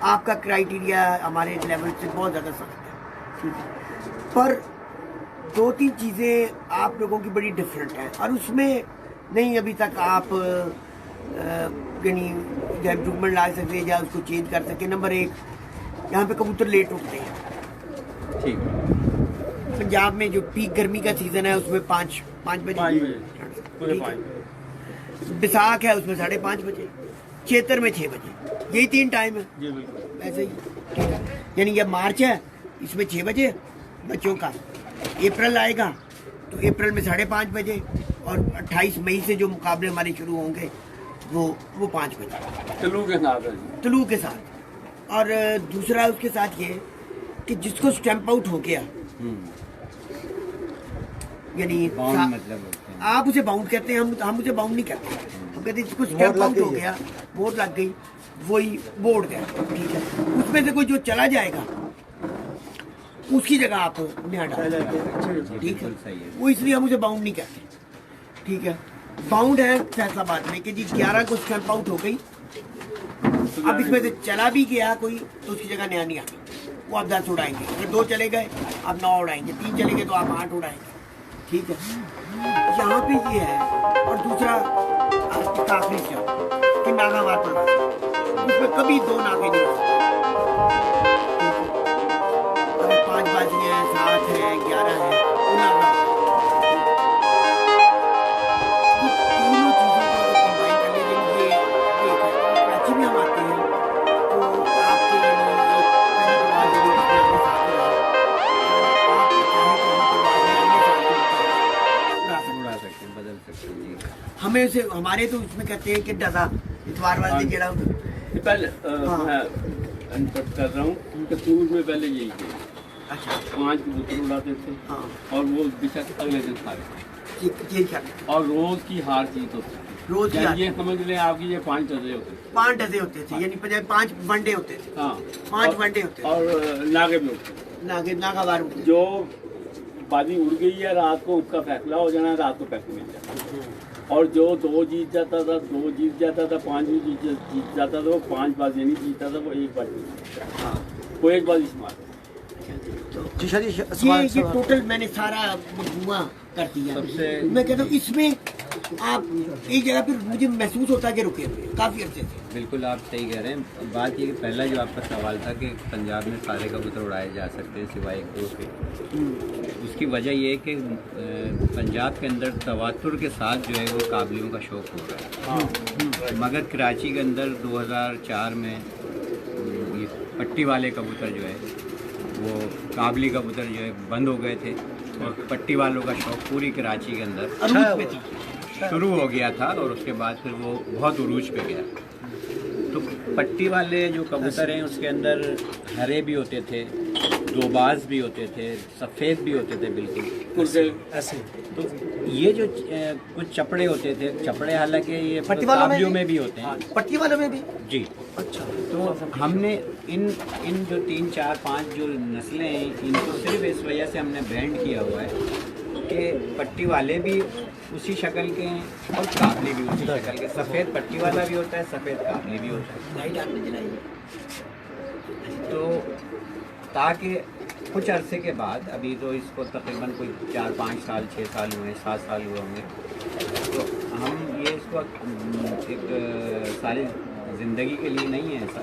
आपका क्राइटेरिया हमारे लेवल से बहुत ज़्यादा सख्त है। ठीक है, पर 2-3 चीज़ें आप लोगों की बड़ी डिफरेंट हैं, और उसमें नहीं अभी तक आप यानी इम्प्रूवमेंट ला सके या उसको चेंज कर सके। नंबर 1, यहाँ पे कबूतर लेट उठते हैं। ठीक, पंजाब में जो पीक गर्मी का सीज़न है उसमें 5 बजे, बैसाख है उसमें 5:30 बजे, चैतर में 6 बजे, यही 3 टाइम है। ऐसे ही। ठीक है, यानी ये मार्च है, इसमें 6 बजे बच्चों का। अप्रैल आएगा तो अप्रैल में 5:30 बजे, और 28 मई से जो मुकाबले हमारे शुरू होंगे वो 5 बजे तलू के साथ। और दूसरा उसके साथ ये कि जिसको स्टैंप आउट हो गया, यानी मतलब आप उसे बाउंड कहते हैं, हम उसे बाउंड नहीं कहते। हम कहते हैं जिसको स्टैंप आउट हो गया, वोट लग गई, वही बोर्ड गया। ठीक है, उसमें से कोई जो चला जाएगा उसकी जगह आप नया डाल। ठीक है, वो इसलिए हम उसे बाउंड नहीं कहते। ठीक है, बाउंड है फैसलाबाद में कि जी 11 को स्टैंप आउट हो गई, अब इसमें से चला भी गया कोई तो उसकी जगह नया नहीं आती, वो आप 10 उड़ाएंगे। अगर 2 चले गए आप 9 उड़ाएंगे, 3 चले गए तो आप 8 उड़ाएंगे। ठीक है, यहाँ पे ये है। और दूसरा आपका आखिरी शब्द कि नागावार पर उसमें कभी 2 नागे नहीं होते। 5 बाजी है, 7 है, 11 है, वो नागा। तीनों चीज़ों को अगर कंबाइन करने के लिए कराची में हम आते हैं तो आपके बदल सकते हैं। हमें से हमारे तो उसमें कहते हैं कि डजा इतवार वाले जड़ा पहले मैं अनपढ़ कर रहा हूँ, कसूर में पहले यही थे। अच्छा, 5 कबूतर उड़ाते थे। हाँ, और वो बेशक अगले दिन खा रहे थे, ये करते और रोज की हार जीत होती थी। रोज की हार। ये समझ लें आपकी ये 5 डजे होते थे। 5 डजे होते थे, यानी 5 वनडे होते थे। हाँ, 5 वनडे होते थे। और नागे भी होते थे। नागावार होते थे। जो बाजी उड़ गई है, रात को उसका फैसला हो जाना, रात को पैसे मिल जाता। और जो 2 जीत जाता था, 2 जीत जाता था, 5 भी जीत जाता था, वो 5 बाजी नहीं जीता था, वो 1 बाजी जीता था। हाँ, वो 1 बाजी समाज। ये टोटल मैंने सारा मजमूआ कर दिया। मैं कहता हूँ इसमें आप एक जगह पर मुझे महसूस होता है कि रुके हुए काफ़ी अर्से से। बिल्कुल आप सही कह रहे हैं। बात ये कि पहला जो आपका सवाल था कि पंजाब में सारे कबूतर उड़ाए जा सकते हैं सिवाय 1-2 के, उसकी वजह ये है कि पंजाब के अंदर तवातुर के साथ जो है वो काबलियों का शौक़ हो रहा है। मगर कराची के अंदर 2004 में ये पट्टी वाले कबूतर जो है वो काबली कबूतर जो है बंद हो गए थे और पट्टी वालों का शौक पूरी कराची के अंदर शुरू हो गया था और उसके बाद फिर वो बहुत उरूज पे गया। तो पट्टी वाले जो कबूतर हैं उसके अंदर हरे भी होते थे, दोबाज भी होते थे, सफ़ेद भी होते थे, बिल्कुल ऐसे तो ये जो कुछ चपड़े होते थे, चपड़े हालांकि ये पट्टी वालों में काबलियों भी? में भी होते हैं पट्टी वालों में भी? जी। अच्छा। तो हमने इन जो 3, 4, 5 जो नस्लें हैं इनको सिर्फ इस वजह से हमने ब्रांड किया हुआ है कि पट्टी वाले भी उसी शक्ल के हैं और काबली भी उसी शक्ल के। सफ़ेद पट्टी वाला भी होता है, सफ़ेद काबली भी होता है। तो ताकि कुछ अरसे के बाद, अभी तो इसको तकरीबन कोई 4, 5 साल, 6 साल हुए, 7 साल हुए होंगे, तो हम ये इसको एक सारी ज़िंदगी के लिए नहीं है ऐसा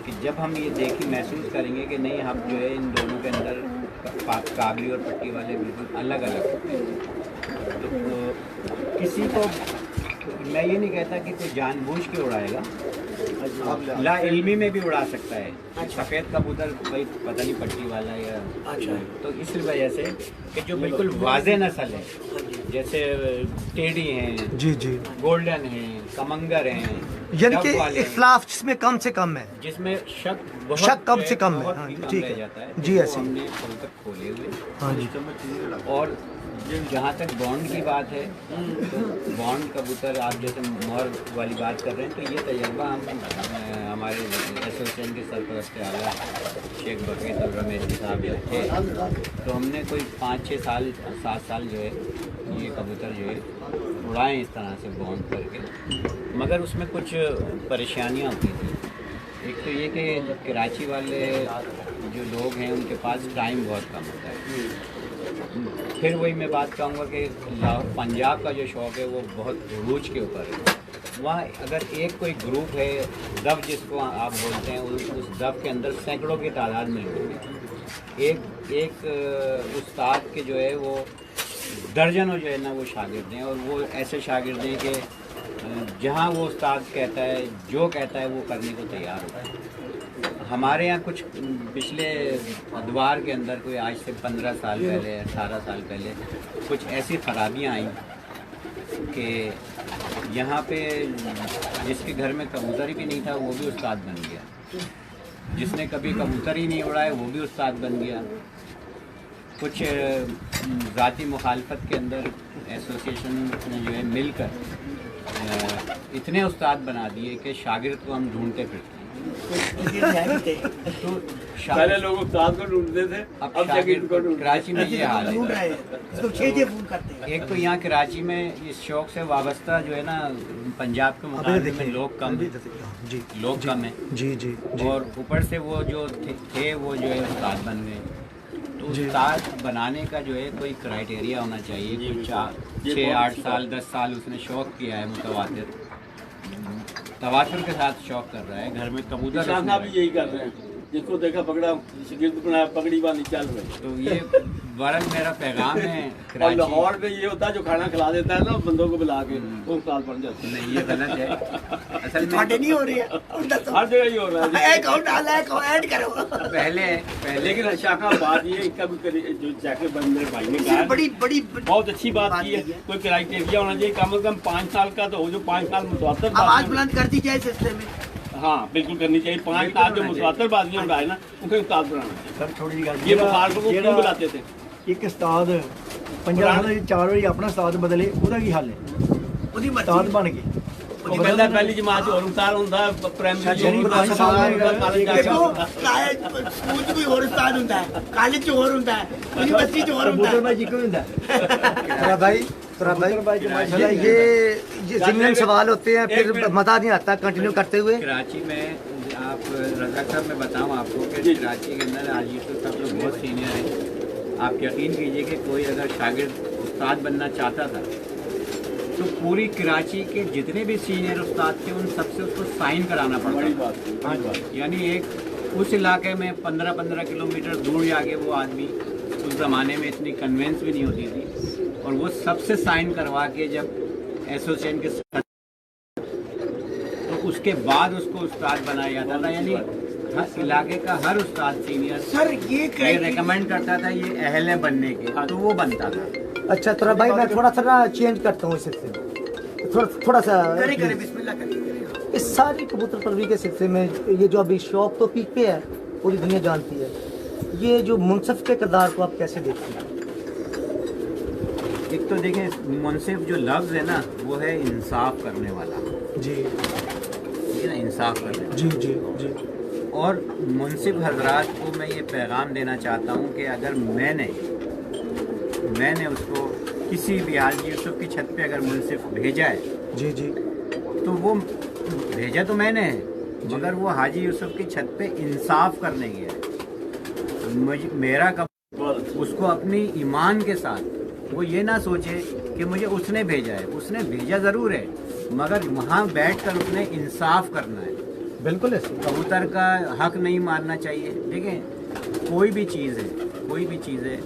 कि जब हम ये देखी महसूस करेंगे कि नहीं, हम जो है इन दोनों के अंदर काबली और पट्टी वाले बिल्कुल अलग अलग होते हैं। तो किसी को मैं ये नहीं कहता कि कोई जानबूझ के उड़ाएगा, ला इल्मी में भी उड़ा सकता है। सफ़ेद कबूतर भाई पता नहीं पट्टी वाला या अच्छा। तो इस वजह से कि जो बिल्कुल वाज़े नस्ल है, जैसे टेडी हैं, जी जी, गोल्डन हैं, कमंगर हैं, यानी डब कि वाले हैं, इख्लाफ जिसमें कम से कम है, जिसमें शक शक कम से कम है। बहुत हाँ, ही कम ठीक रह है। जाता है। जी, तो ऐसे ही। हमने कबूतर खोले हुए। हाँ जी। और जहाँ तक बॉन्ड की बात है, तो बॉन्ड कबूतर आप जैसे मोहर वाली बात कर रहे हैं, तो ये तजर्बा हम हमारे एसोसिएशन के सरपरस्त आला शेख बकीत और रमेश साहब जब थे, तो हमने कोई 5, 6 साल, 7 साल जो है ये कबूतर जो है उड़ाएँ इस तरह से बॉन्ड करके, मगर उसमें कुछ परेशानियाँ होती थी। एक तो ये कि कराची वाले जो लोग हैं उनके पास टाइम बहुत कम होता है। फिर वही मैं बात कहूँगा कि पंजाब का जो शौक़ है वो बहुत रूज के ऊपर है। वहाँ अगर एक कोई ग्रुप है, दफ जिसको आप बोलते हैं, उस दफ के अंदर सैकड़ों की तादाद में होंगे। एक उस्ताद के जो है वो दर्जनों जो है ना वो शागिर्द हैं, और वो ऐसे शागिर्द हैं कि जहाँ वो उस्ताद कहता है, जो कहता है वो करने को तैयार होता है। हमारे यहाँ कुछ पिछले अदवार के अंदर कोई आज से 15 साल पहले, 18 साल पहले कुछ ऐसी खराबियाँ आई कि यहाँ पे जिसके घर में कबूतर ही भी नहीं था वो भी उस्ताद बन गया, जिसने कभी कबूतर ही नहीं उड़ाए वो भी उस्ताद बन गया। कुछ ज़ाती मुखालफत के अंदर एसोसिएशन ने जो है मिलकर इतने उस्ताद बना दिए कि शागिर्द को हम ढूंढते फिरते हैं। तो पहले लोग उस्ताद को ढूंढते थे, अब शागिर्द को ढूंढते हैं। कराची में ये हाल है। इसको 6 फोन करते हैं। एक तो यहाँ कराची में इस शौक से वाबस्ता जो है ना, पंजाब के मुकाबले में लोग कम हैं, जी लोग कम हैं, जी जी जी। और ऊपर से वो जो थे वो जो है उस्ताद बन गए। तो उस्ताद बनाने का जो है कोई क्राइटेरिया होना चाहिए। कोई 6, 8 साल, 10 साल उसने शौक किया है, मुतवातिर तवासुर के साथ शौक कर रहा है, घर में कबूतर साहब भी यही कर रहे हैं, जिसको देखा पकड़ा, गिरद बनाया, पगड़ी बांधी, चल रहे। तो ये बरक मेरा पैगाम है और कराची। लाहौर में ये होता है जो खाना खिला देता है ना बंदों को बुला के, वो उस्ताद बन जाते हैं। नहीं, ये गलत है। असल में नहीं हो रही है, हर जगह ही हो रहा है। एक और डाला है, ऐड करो। पहले लेकिन शाखा बात ये इनका भी जो जाके मेरे भाई ने कहा, बड़ी बहुत अच्छी बात की है। कोई क्राइटेरिया होना चाहिए, कम से कम 5 साल का तो हो, जो 5 साल मुतवातर आवाज बुलंद कर दी जाए सिलसिले में। हाँ बिल्कुल करनी चाहिए। 5 साल जो मुतवातर बाजियां उड़ाए ना, उनको उस्ताद बनाना चाहिए। सर थोड़ी जी गल ये बुखार को क्यों बुलाते थे? ਇੱਕ ਉਸਤਾਦ 50 ਸਾਲਾਂ ਦੀ 4 ਵਾਰੀ ਆਪਣਾ ਉਸਤਾਦ ਬਦਲੇ, ਉਹਦਾ ਕੀ ਹੱਲ ਹੈ? ਉਹਦੀ ਉਸਤਾਦ ਬਣ ਗਏ ਉਹ ਕਹਿੰਦਾ ਪਹਿਲੀ ਜਮਾਤ 'ਚ ਹੋਰ ਉਸਤਾਦ ਹੁੰਦਾ, ਪ੍ਰਾਇਮਰੀ 'ਚ ਹੋਰ ਉਸਤਾਦ ਹੁੰਦਾ, ਕਾਲਜ 'ਚ ਦੇਖੋ ਹੋਰ ਹੁੰਦਾ। ਸਕੂਲ 'ਚ ਕੋਈ ਹੋਰ ਉਸਤਾਦ ਹੁੰਦਾ ਹੈ, ਕਾਲਜ 'ਚ ਹੋਰ ਹੁੰਦਾ ਹੈ, ਯੂਨੀਵਰਸਿਟੀ 'ਚ ਹੋਰ ਹੁੰਦਾ ਕਬੂਤਰ ਹੈ। ਬਾਈ ਜੀ ਕੋਈ ਹੁੰਦਾ तुरा भाई माशाल्लाह, ये ज़मीनी सवाल होते हैं, फिर मज़ा नहीं आता कंटिन्यू करते हुए। कराची में आप रज़ाक साहब मैं बताऊं आपको कि कराची के अंदर आज यूसुफ साहब लोग बहुत सीनियर हैं। आप यकीन कीजिए कि कोई अगर शागिर्द उस्ताद बनना चाहता था तो पूरी कराची के जितने भी सीनियर उस्ताद थे उन सबसे उसको साइन कराना पड़ता था। यानी एक उस इलाके में 15-15 किलोमीटर दूर जाके वो आदमी, उस ज़माने में इतनी कन्वेंस भी नहीं होती थी, और वो सबसे साइन करवा के जब एसोसिएशन के तो उसके बाद उसको उस्ताद बनाया जाता था। यानी हर इलाके का हर उस्ताद सीनियर सर ये ये क्राइटेरिया रेकमेंड करता था ये अहल है बनने के, तो वो बनता था। अच्छा थोड़ा भाई मैं थोड़ा सा ना चेंज करता हूँ इस सिलसिले में, थोड़ा सा करें बिस्मिल्लाह करें। इस सारी कबूतर परवरी के सिलसिले में ये जो अभी शौक तो पीक पे है, पूरी दुनिया जानती है, ये जो मुनसिफ के किरदार को आप कैसे देखते हैं? एक तो देखें मुनसिफ जो लफ्ज़ है ना वो है इंसाफ करने वाला, जी ठीक है ना, इंसाफ करने वाला। जी जी जी और मुनसिफ हजरात को मैं ये पैगाम देना चाहता हूँ कि अगर मैंने उसको किसी भी हाजी यूसुफ की छत पे अगर मुनसिफ भेजा है जी जी तो वो भेजा तो मैंने है, मगर वो हाजी यूसुफ की छत पे इंसाफ करने गया है। मेरा कब उसको अपनी ईमान के साथ वो ये ना सोचे कि मुझे उसने भेजा है, उसने भेजा ज़रूर है मगर वहाँ बैठकर उसने इंसाफ करना है। बिल्कुल ऐसे कबूतर का हक नहीं मारना चाहिए। देखें कोई भी चीज़ है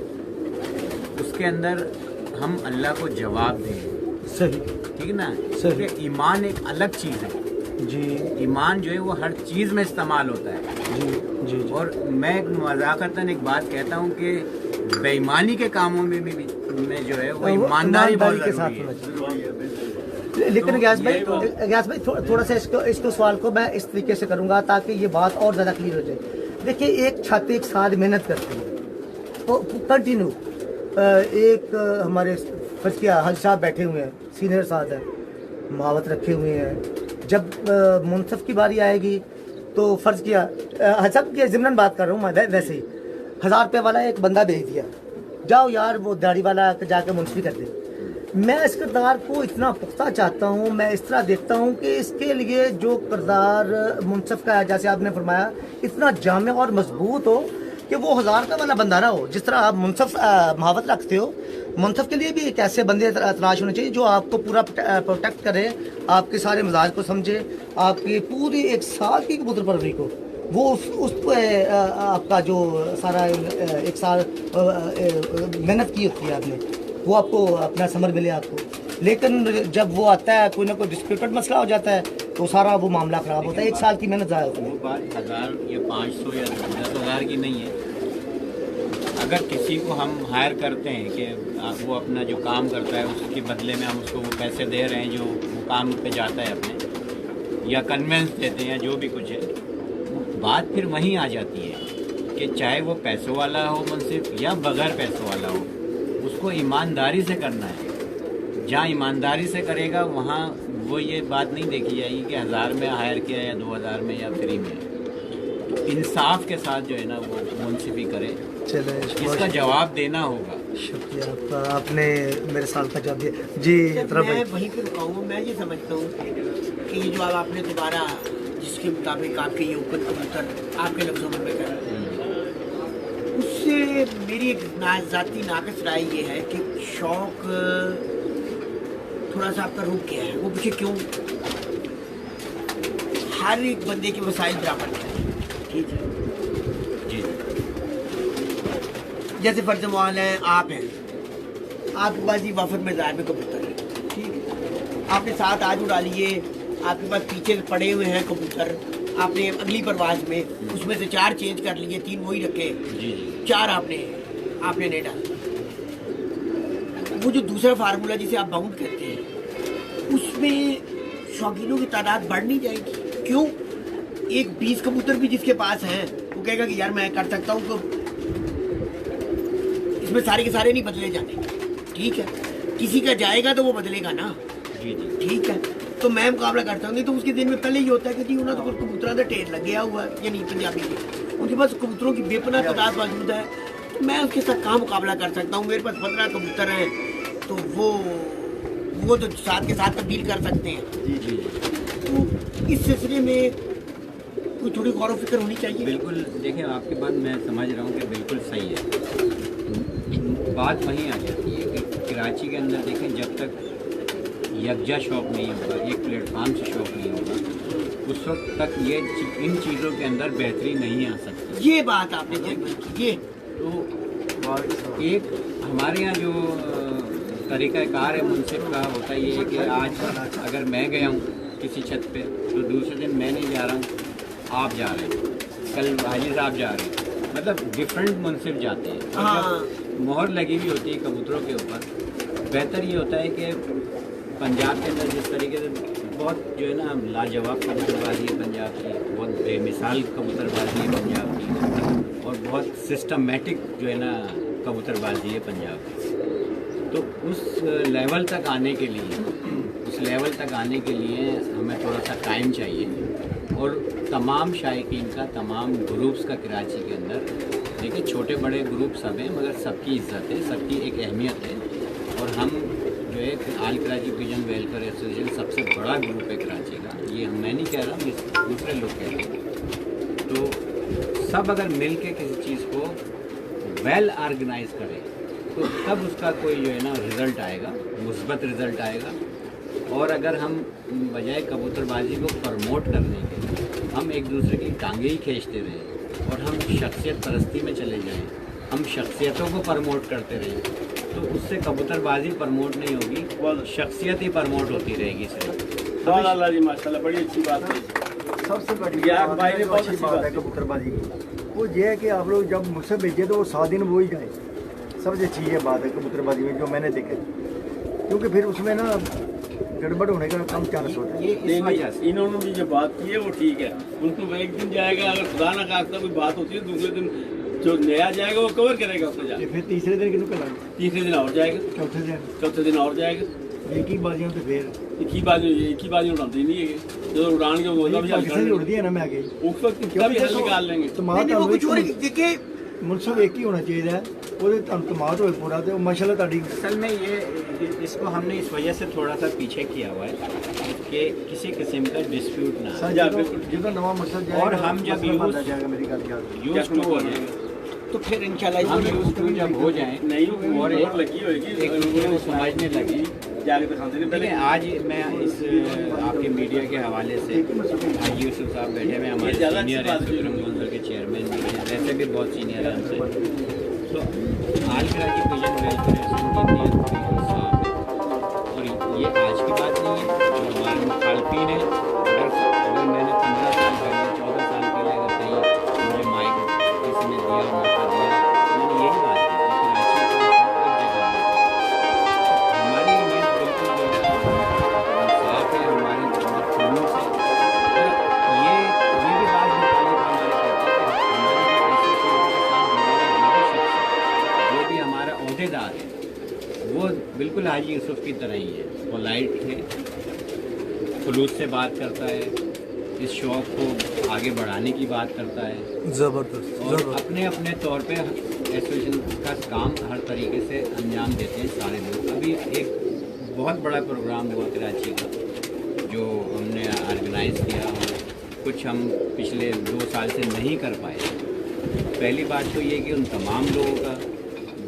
उसके अंदर हम अल्लाह को जवाब दें, सही, ठीक है ना। सही। क्योंकि ईमान एक अलग चीज़ है, जी ईमान जो है वो हर चीज़ में इस्तेमाल होता है। जी जी जी और मैं मजाकतन एक बात कहता हूँ कि बेईमानी के कामों में भी में जो है वो ईमानदारी बहुत के साथ ज़रूरी होना है। चाहिए। लेकिन गैस भाई थोड़ा सा इसको सवाल को मैं इस तरीके से करूंगा ताकि ये बात और ज़्यादा क्लियर हो जाए। देखिए एक छात्र एक साथ मेहनत करती है तो कंटिन्यू, एक हमारे फर्ज किया हज साहब बैठे हुए हैं, सीनियर साहब हैं, महावत रखे हुए हैं। जब मुनसफ की बारी आएगी तो फर्ज किया हज साहब की ज़िमनन बात कर रहा हूँ मैं, वैसे ही 1000 रुपये वाला एक बंदा भेज दिया, जाओ यार वो दाढ़ी वाला जाके मुंशी कर दे। मैं इस किरदार को इतना पुख्ता चाहता हूँ, मैं इस तरह देखता हूँ कि इसके लिए जो किरदार मुनसफ का है, जैसे आपने फरमाया, इतना जामे और मजबूत हो कि वो 1000 रुपये वाला बंदा ना हो। जिस तरह आप मुनसफ महावत रखते हो, मुनसफ के लिए भी एक ऐसे बंदे तलाश होने चाहिए जो आपको पूरा प्रोटेक्ट करे, आपके सारे मिजाज को समझे, आपकी पूरी एक साल की कबूतर परवरी को वो उस पर आपका जो सारा एक साल मेहनत की होती है आपने, वो आपको अपना समर मिले आपको। लेकिन जब वो आता है कोई ना कोई डिस्प्यूटेड मसला हो जाता है तो सारा वो मामला ख़राब होता है, एक साल की मेहनत ज़ाया होती है। वो बात 1000 या 500 या 10,000 की नहीं है। अगर किसी को हम हायर करते हैं कि वो अपना जो काम करता है उसके बदले में हम उसको वो पैसे दे रहे हैं जो वो काम पे जाता है अपने, या कन्वेंस देते हैं या जो भी कुछ है, बात फिर वहीं आ जाती है कि चाहे वो पैसों वाला हो मुनसिफ या बगैर पैसों वाला हो, उसको ईमानदारी से करना है। जहाँ ईमानदारी से करेगा वहाँ वो ये बात नहीं देखी जाएगी कि 1000 में हायर किया या 2000 में या फ्री में। तो इंसाफ के साथ जो है ना वो मुनसिफी करे, चले इसका जवाब देना होगा। शुक्रिया आपका, आपने मेरे साल का जवाब दिया जी। मैं वहीं पर रुकाऊंगा। मैं ये समझता हूँ कि ये जो अब आपने दोबारा जिसके मुताबिक आपके ये ओपन कबूतर आपके लफ्ज़ों में मैं कह रहा हूँ, उससे मेरी एक ज़ाती नाक़िस राय ये है कि शौक थोड़ा सा आपका रुक गया है। वो पूछे क्यों? हर एक बंदे के वसाइल बराबर है, ठीक है जी। जैसे फर्ज मवाल है, आप हैं, आपके पास ही वाफर मज़ार में कबूतर है, ठीक है, आपने 7 आज उड़ा लिए, आपके पास पीछे पड़े हुए हैं कबूतर, आपने अगली परवाज में उसमें से 4 चेंज कर लिए, 3 वही रखे, जी 4 आपने नहीं डाले। वो जो दूसरा फार्मूला जिसे आप बाउंड कहते हैं, उसमें शौकीनों की तादाद बढ़ नहीं जाएगी। क्यों? एक 20 कबूतर भी जिसके पास हैं वो कहेगा कि यार मैं कर सकता हूँ, तो इसमें सारे के सारे नहीं बदले जाने, ठीक है, किसी का जाएगा तो वो बदलेगा ना, जी जी। ठीक है। तो मैं मुकाबला करता हूँ तो उसके दिन में पहले ही होता है कि जी उन्होंने तो कबूतरों का ढेर लगे हुआ है, यानी पंजाबी में उनके पास कबूतरों की बेपनाह तादाद मौजूद है, तो मैं उसके साथ कहाँ मुकाबला कर सकता हूँ। मेरे पास 15 कबूतर हैं तो वो तो साथ के साथ तब्दील कर सकते हैं। जी जी। तो इस सिलसिले में कोई थोड़ी गौर व फिक्र होनी चाहिए। बिल्कुल, देखिए आपकी बात मैं समझ रहा हूँ कि बिल्कुल सही है। बात वहीं आ जाती है कि कराची के अंदर देखें जब तक यकजा शौक नहीं होगा, एक प्लेटफार्म से शौक नहीं होगा, उस वक्त तक ये इन चीज़ों के अंदर बेहतरी नहीं आ सकती। ये बात आपने की। ये तो और एक हमारे यहाँ जो तरीक़ाकार है मुनसिफ का होता ये है कि आज अगर मैं गया हूँ किसी छत पे तो दूसरे दिन मैं नहीं जा रहा हूँ, आप जा रहे हैं, कल हाजी साहब जा रहे हैं, मतलब डिफरेंट मुनसिफ जाते हैं। और हाँ। जब मोहर लगी हुई होती है कबूतरों के ऊपर, बेहतर ये होता है कि पंजाब के अंदर जिस तरीके से बहुत जो है ना लाजवाब कबूतरबाजी है पंजाब की, बहुत बेमिसाल कबूतरबाजी है पंजाब की, और बहुत सिस्टमेटिक जो है ना कबूतरबाजी है पंजाब की। तो उस लेवल तक आने के लिए हमें थोड़ा सा टाइम चाहिए। और तमाम शायकीन का, तमाम ग्रुप्स का कराची के अंदर, देखिए छोटे बड़े ग्रुप सब हैं मगर सबकी इज्जत है, सबकी एक अहमियत है। और हम जो है आल कराची पिजन वेलफेयर एसोसिएशन सबसे बड़ा ग्रुप है कराची का, ये मैं नहीं कह रहा, ये दूसरे लोग कह रहे हैं। तो सब अगर मिल के किसी चीज़ को वेल ऑर्गेनाइज करें तो तब उसका कोई जो है ना रिज़ल्ट आएगा, मुस्बत रिज़ल्ट आएगा। और अगर हम बजाय कबूतरबाजी को प्रमोट करने के हम एक दूसरे की टांगें ही खींचते रहें और हम शख्सियत परस्ती में चले जाएं, हम शख्सियतों को प्रमोट करते रहें, तो उससे कबूतरबाजी प्रमोट नहीं होगी, शख्सियत ही प्रमोट होती रहेगी सिर्फ। अल्लाह जी माशाल्लाह, बड़ी अच्छी बात है। सबसे बड़ी ये आप बात भाई है, ने जो बहुत अच्छी अच्छी बात है बात की। कबूतरबाजी की, वो ये है कि आप लोग जब मुझसे भेजे तो वो 7 दिन वो ही जाए। सबसे अच्छी ये बात है कबूतरबाजी में जो मैंने देखा, क्योंकि फिर उसमें ना गड़बड़ होने का कम चांस होता है। ये इस नहीं वजह से इन्होंने भी जो बात की है वो ठीक है। उनको एक दिन जाएगा, अगर खुदा ना खास्ता कोई बात होती है, दूसरे दिन जो नया जाएगा वो कवर करेगा उसको जाके, फिर तीसरे दिन कितने कल तीसरे दिन और जाएगा, चौथे दिन चौथे दिन और जाएगा। एक ही बाजियों तो फिर एक ही बाजी उड़ाते नहीं है, जो उड़ान के वो भी पाकिस्तान ही उड़ती है ना, मैं आगे उस वक्त कितना भी हल निकाल लेंगे। तो नहीं, नहीं, वो कुछ और देखिए मुनसिफ एक ही होना चाहिए, ਉਹਦੇ ਤਮਾਤ ਹੋਏ पूरा तो माशाल्लाह ਤੁਹਾਡੀ असल में ये इसको हमने इस वजह से थोड़ा सा पीछे किया हुआ है कि किसी किस्म का डिस्प्यूट ना हो। ਜਦੋਂ ਨਵਾਂ ਮਕਸਦ ਜਾਏਗਾ और हम जब बनता जाएगा, मेरी गल याद रखिए। यूज टू हो जाएंगे, तो फिर इंशाल्लाह हम यूज टू जब हो जाएं नहीं और और लगी होगी एक दूसरे को समझने लगे। जाके दिखाते नहीं पहले। देखिए आज मैं इस आपके मीडिया के हवाले से हाजी यूसुफ साहब बैठे हुए हमारे ये ज़्यादा सीनियर अच्छी हैं, बात है। सुप्रीम काउंसिल के चेयरमैन भी हैं, वैसे भी बहुत सीनियर हैं हमसे। तो आल कराची पिजन वेलफेयर एसोसिएशन की नीयत साफ है और ये आज की बात नहीं है। जो हमारे मुखालफिन हैं, अगर मैंने 15 साल पहले 14 साल पहले अगर कहीं मुझे माइक किसी ने दिया, मौका दिया, मैंने यही बात की कि कराची को एक जगह है। हमारी नीयत बिल्कुल जो है साफ है, हमारे खून से। और ये भी बात मुतालिब हमारे कहते हैं कि हमारे ऐसे लोगों के साथ जो भी हमारा अहदेदार है वो बिल्कुल हाजी यूसुफ की तरह ही है, पोलाइट है, खुलूस से बात करता है, इस शौक़ को आगे बढ़ाने की बात करता है ज़बरदस्त और अपने अपने तौर पे एसोसिएशन का काम हर तरीके से अंजाम देते हैं सारे लोग। अभी एक बहुत बड़ा प्रोग्राम हुआ कराची का जो हमने ऑर्गेनाइज़ किया और कुछ हम पिछले 2 साल से नहीं कर पाए। पहली बात तो ये कि उन तमाम लोगों का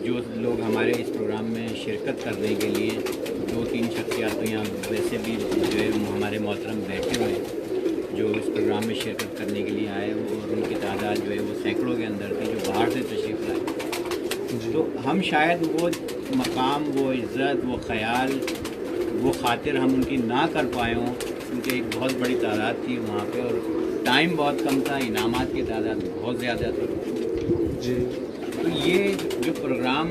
जो लोग हमारे इस प्रोग्राम में शिरकत करने के लिए 2-3 शख्सियात तो यहाँ वैसे भी जो है हमारे मोहतरम बैठे हुए हैं जो इस प्रोग्राम में शिरकत करने के लिए आए और उनकी तादाद जो है वो सैकड़ों के अंदर थी जो बाहर से तशरीफ़ लाए। तो हम शायद वो मकाम, वो इज़्ज़त, वो ख़याल, वो खातिर हम उनकी ना कर पाए हों क्योंकि एक बहुत बड़ी तादाद थी वहाँ पे और टाइम बहुत कम था, इनामात की तादाद बहुत ज़्यादा थी जी। तो ये जो प्रोग्राम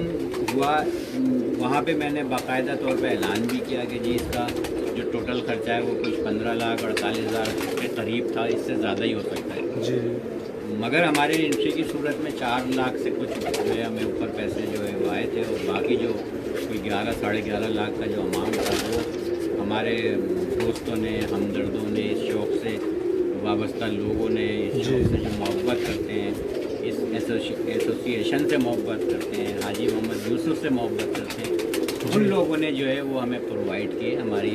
हुआ वहाँ पे मैंने बाकायदा तौर पे ऐलान भी किया कि जी इसका जो टोटल खर्चा है वो कुछ 15 लाख 48 हज़ार के करीब था, इससे ज़्यादा ही हो सकता है जी। मगर हमारे इंट्री की सूरत में 4 लाख से कुछ जो है हमें ऊपर पैसे जो है वो आए थे और बाकी जो कोई 11 साढ़े 11 लाख का जो अमाउंट था वो हमारे दोस्तों ने, हमदर्दों ने, इस शौक़ से वाबस्ता लोगों ने, इस शौक़ से जो मोहब्बत करते हैं, इस एसोसिएशन से मोहब्बत करते हैं, हाजी मोहम्मद यूसुफ से मोहब्बत करते हैं, उन लोगों ने जो है वो हमें प्रोवाइड किए हमारी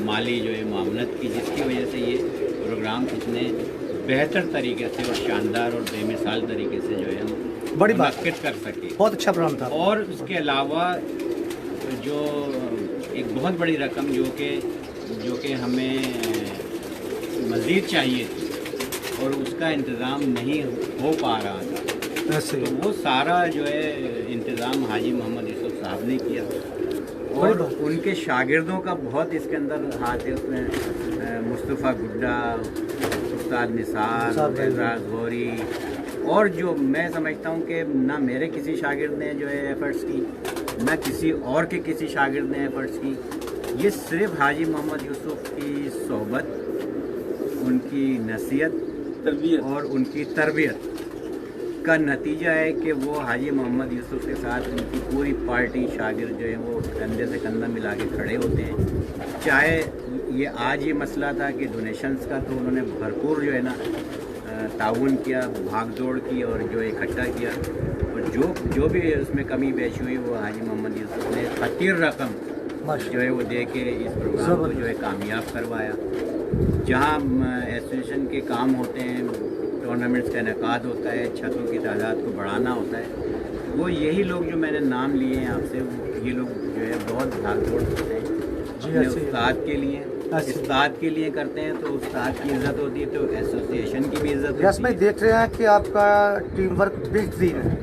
माली जो है मामनत की, जिसकी वजह से ये प्रोग्राम इतने बेहतर तरीके से और शानदार और बेमिसाल तरीके से जो है हम बड़ी बात मुनक्किद कर सके। बहुत अच्छा प्रोग्राम था। और उसके अलावा जो एक बहुत बड़ी रकम जो कि हमें मज़ीद चाहिए थी और उसका इंतज़ाम नहीं हो पा रहा था, ऐसे तो वो सारा जो है इंतज़ाम हाजी मोहम्मद यूसुफ साहब ने किया और उनके शागिर्दों का बहुत इसके अंदर हाथ है। उसमें मुस्तफ़ा गुड्डा, उस्ताद निसार, साहब, एजाज गौरी, और जो मैं समझता हूँ कि ना मेरे किसी शागिर्द ने जो है एफर्ट्स की, ना किसी और के किसी शागिर्द ने एफर्ट्स की, ये सिर्फ हाजी मोहम्मद यूसुफ की सोहबत, उनकी नसीहत तरबियत और उनकी तरबियत का नतीजा है कि वो हाजी मोहम्मद यूसुफ के साथ उनकी पूरी पार्टी शागिर्द जो है वो कंधे से कंधा मिला के खड़े होते हैं। चाहे ये आज ये मसला था कि डोनेशंस का, तो उन्होंने भरपूर जो है ना ताउन किया, भाग दौड़ की और जो इकट्ठा किया, और जो भी उसमें कमी पेश हुई वो हाजी मोहम्मद यूसुफ ने खतीर रकम जो है वो दे के इस प्रोग्राम को जो है कामयाब करवाया। जहाँ एसोसिएशन के काम होते हैं, टूर्नामेंट्स का इनेकाद होता है, छतों की तादाद को बढ़ाना होता है, वो यही लोग जो मैंने नाम लिए हैं आपसे, ये लोग जो है बहुत भाग दौड़ करते हैं अपने उस्ताद के लिए, उस्ताद के लिए करते हैं, तो उस्ताद की इज्जत होती है तो एसोसिएशन की भी इज्जत होती है। यस भाई, देख रहे हैं कि आपका टीम वर्क बेहतरीन है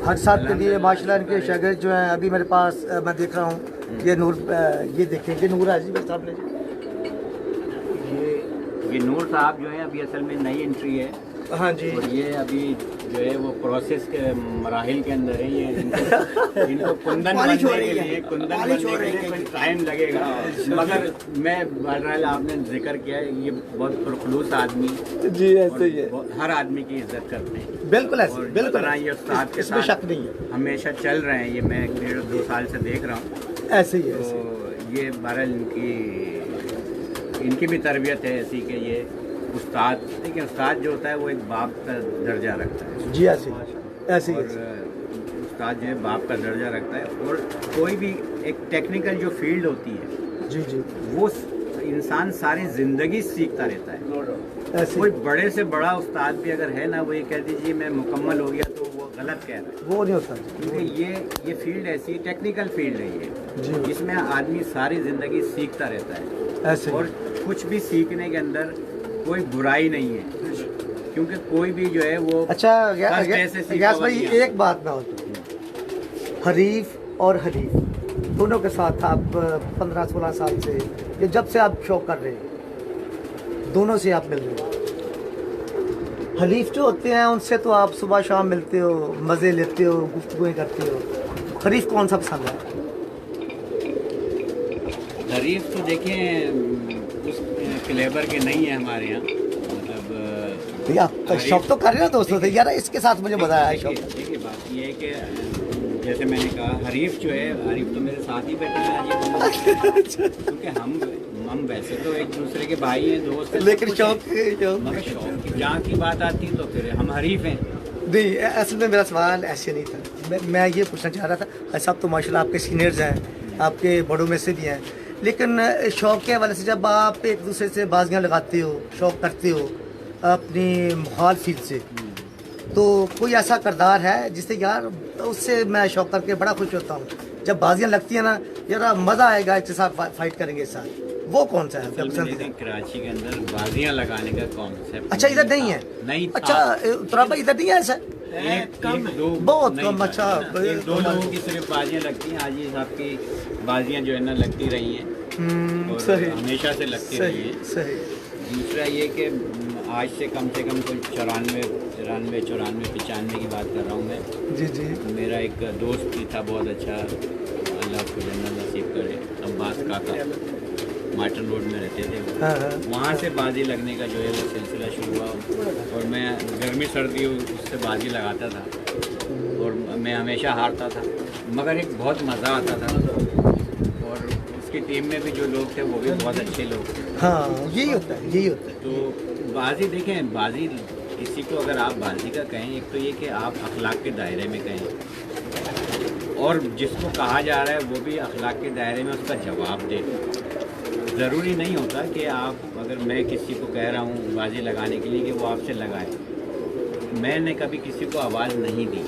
हर साल के लिए माशाल्लाह। इनके शागिर्द जो हैं, अभी मेरे पास मैं देख रहा हूँ, ये नूर, ये देखें, ये नूर है जी मेरे सामने जी। ये नूर साहब जो है अभी असल में नई एंट्री है, हाँ जी, और ये अभी जो है वो प्रोसेस के मराहिल के अंदर है। ये इनको कुंदन बनने के लिए कुछ टाइम लगेगा, मगर मैं बहरहाल आपने जिक्र किया है, ये बहुत पुरखलूस आदमी जी, ऐसे ही है, हर आदमी की इज्जत करते हैं, बिल्कुल ऐसे, और बिल्कुल तरह ये उस्ताद के इसमें साथ शक नहीं है, हमेशा चल रहे हैं। ये मैं 1.5-2 साल से देख रहा हूँ, ऐसे ही है, ऐसे ही। तो ये बहरहाल इनकी भी तरबियत है ऐसी कि ये उस्ताद, देखिए उस्ताद जो होता है वो एक बाप का दर्जा रखता है जी, ऐसे ही, ऐसे ही, और उस्ताद जो है बाप का दर्जा रखता है, और कोई भी एक टेक्निकल जो फील्ड होती है जी जी, वो इंसान सारी ज़िंदगी सीखता रहता है। ऐसे कोई बड़े से बड़ा उस्ताद भी अगर है ना, वो ये कह दीजिए मैं मुकम्मल हो गया, तो वो गलत कह रहा है, वो नहीं होता क्योंकि ये फील्ड ऐसी टेक्निकल फील्ड है ये, जी, जिसमें आदमी सारी ज़िंदगी सीखता रहता है, ऐसे ही। और कुछ भी सीखने के अंदर कोई बुराई नहीं है, क्योंकि कोई भी जो है वो अच्छा फर्स्ट डे से सीखा गैस हुआ भाई, नहीं आता। एक बात मैं होती, हरीफ और हरीफ दोनों के साथ आप 15-16 साल से, ये जब से आप शो कर रहे हैं, दोनों से आप मिल रहे हो। हरीफ जो होते हैं उनसे तो आप सुबह शाम मिलते हो, मज़े लेते हो, गुफ्तगुएं करते हो। हरीफ कौन सा पसंद है? हरीफ तो देखें उस क्लेबर के नहीं है हमारे यहाँ, मतलब भैया आप शौक तो कर रहे हो दोस्तों से यार, इसके साथ मुझे बताया है शौक। देखिए बात ये है कि जैसे मैंने कहा, हरीफ जो है, हरीफ तो मेरे साथ ही बैठे हैं आज, क्योंकि हम वैसे तो एक दूसरे के भाई हैं, दोस्त हैं, लेकिन सब कुछ शौक हैं, मगर शौक की जहाँ की बात आती तो फिर हम हरीफ हैं। नहीं, असल में मेरा सवाल ऐसे नहीं था, मैं ये पूछना चाह रहा था, सब तो माशाल्लाह आपके सीनियर्स हैं, आपके बड़ों में से भी हैं, लेकिन शौक के हवाले से जब आप एक दूसरे से बाजियाँ लगाते हो, शौक करते हो अपनी मुखाल फील्ड से, तो कोई ऐसा किरदार है जिससे यार उससे मैं शौक करके बड़ा खुश होता हूँ, जब बाजियाँ लगती हैं ना, यार मज़ा आएगा, इसके साथ फाइट करेंगे इस साथ, वो कौन सा है आपका पसंदीदा? कराची के अंदर बाजियाँ लगाने का कॉन्सेप्ट अच्छा, इधर नहीं है? नहीं, अच्छा तुरा भाई, इधर नहीं है ऐसा? एक दो बहुत नहीं कम। था। अच्छा, एक दो लोगों की सिर्फ बाजियाँ लगती हैं, हाजी साहब की बाजियाँ जो है ना लगती रही हैं, और सही, हमेशा से लगती रही सही हैं। सही। दूसरा ये कि आज से कम कोई 94, 95 की बात कर रहा हूँ मैं। जी जी, मेरा एक दोस्त भी था बहुत अच्छा, अल्लाह उसको जन्नत नसीब करे, अब्बास काका, मार्टन रोड में रहते थे वो। हाँ हाँ, वहाँ से बाजी लगने का जो है वो सिलसिला शुरू हुआ, और मैं गर्मी सर्दी उससे बाजी लगाता था, और मैं हमेशा हारता था, मगर एक बहुत मज़ा आता था, और उसकी टीम में भी जो लोग थे वो भी बहुत अच्छे लोग थे। हाँ, यही होता है, यही होता है। तो बाजी देखें, बाजी किसी को अगर आप बाजी का कहें, एक तो ये कि आप अखलाक के दायरे में कहें, और जिसको कहा जा रहा है वो भी अखलाक के दायरे में उसका जवाब दे। ज़रूरी नहीं होता कि आप, अगर मैं किसी को कह रहा हूँ बाजी लगाने के लिए कि वो आपसे लगाए, मैंने कभी किसी को आवाज़ नहीं दी,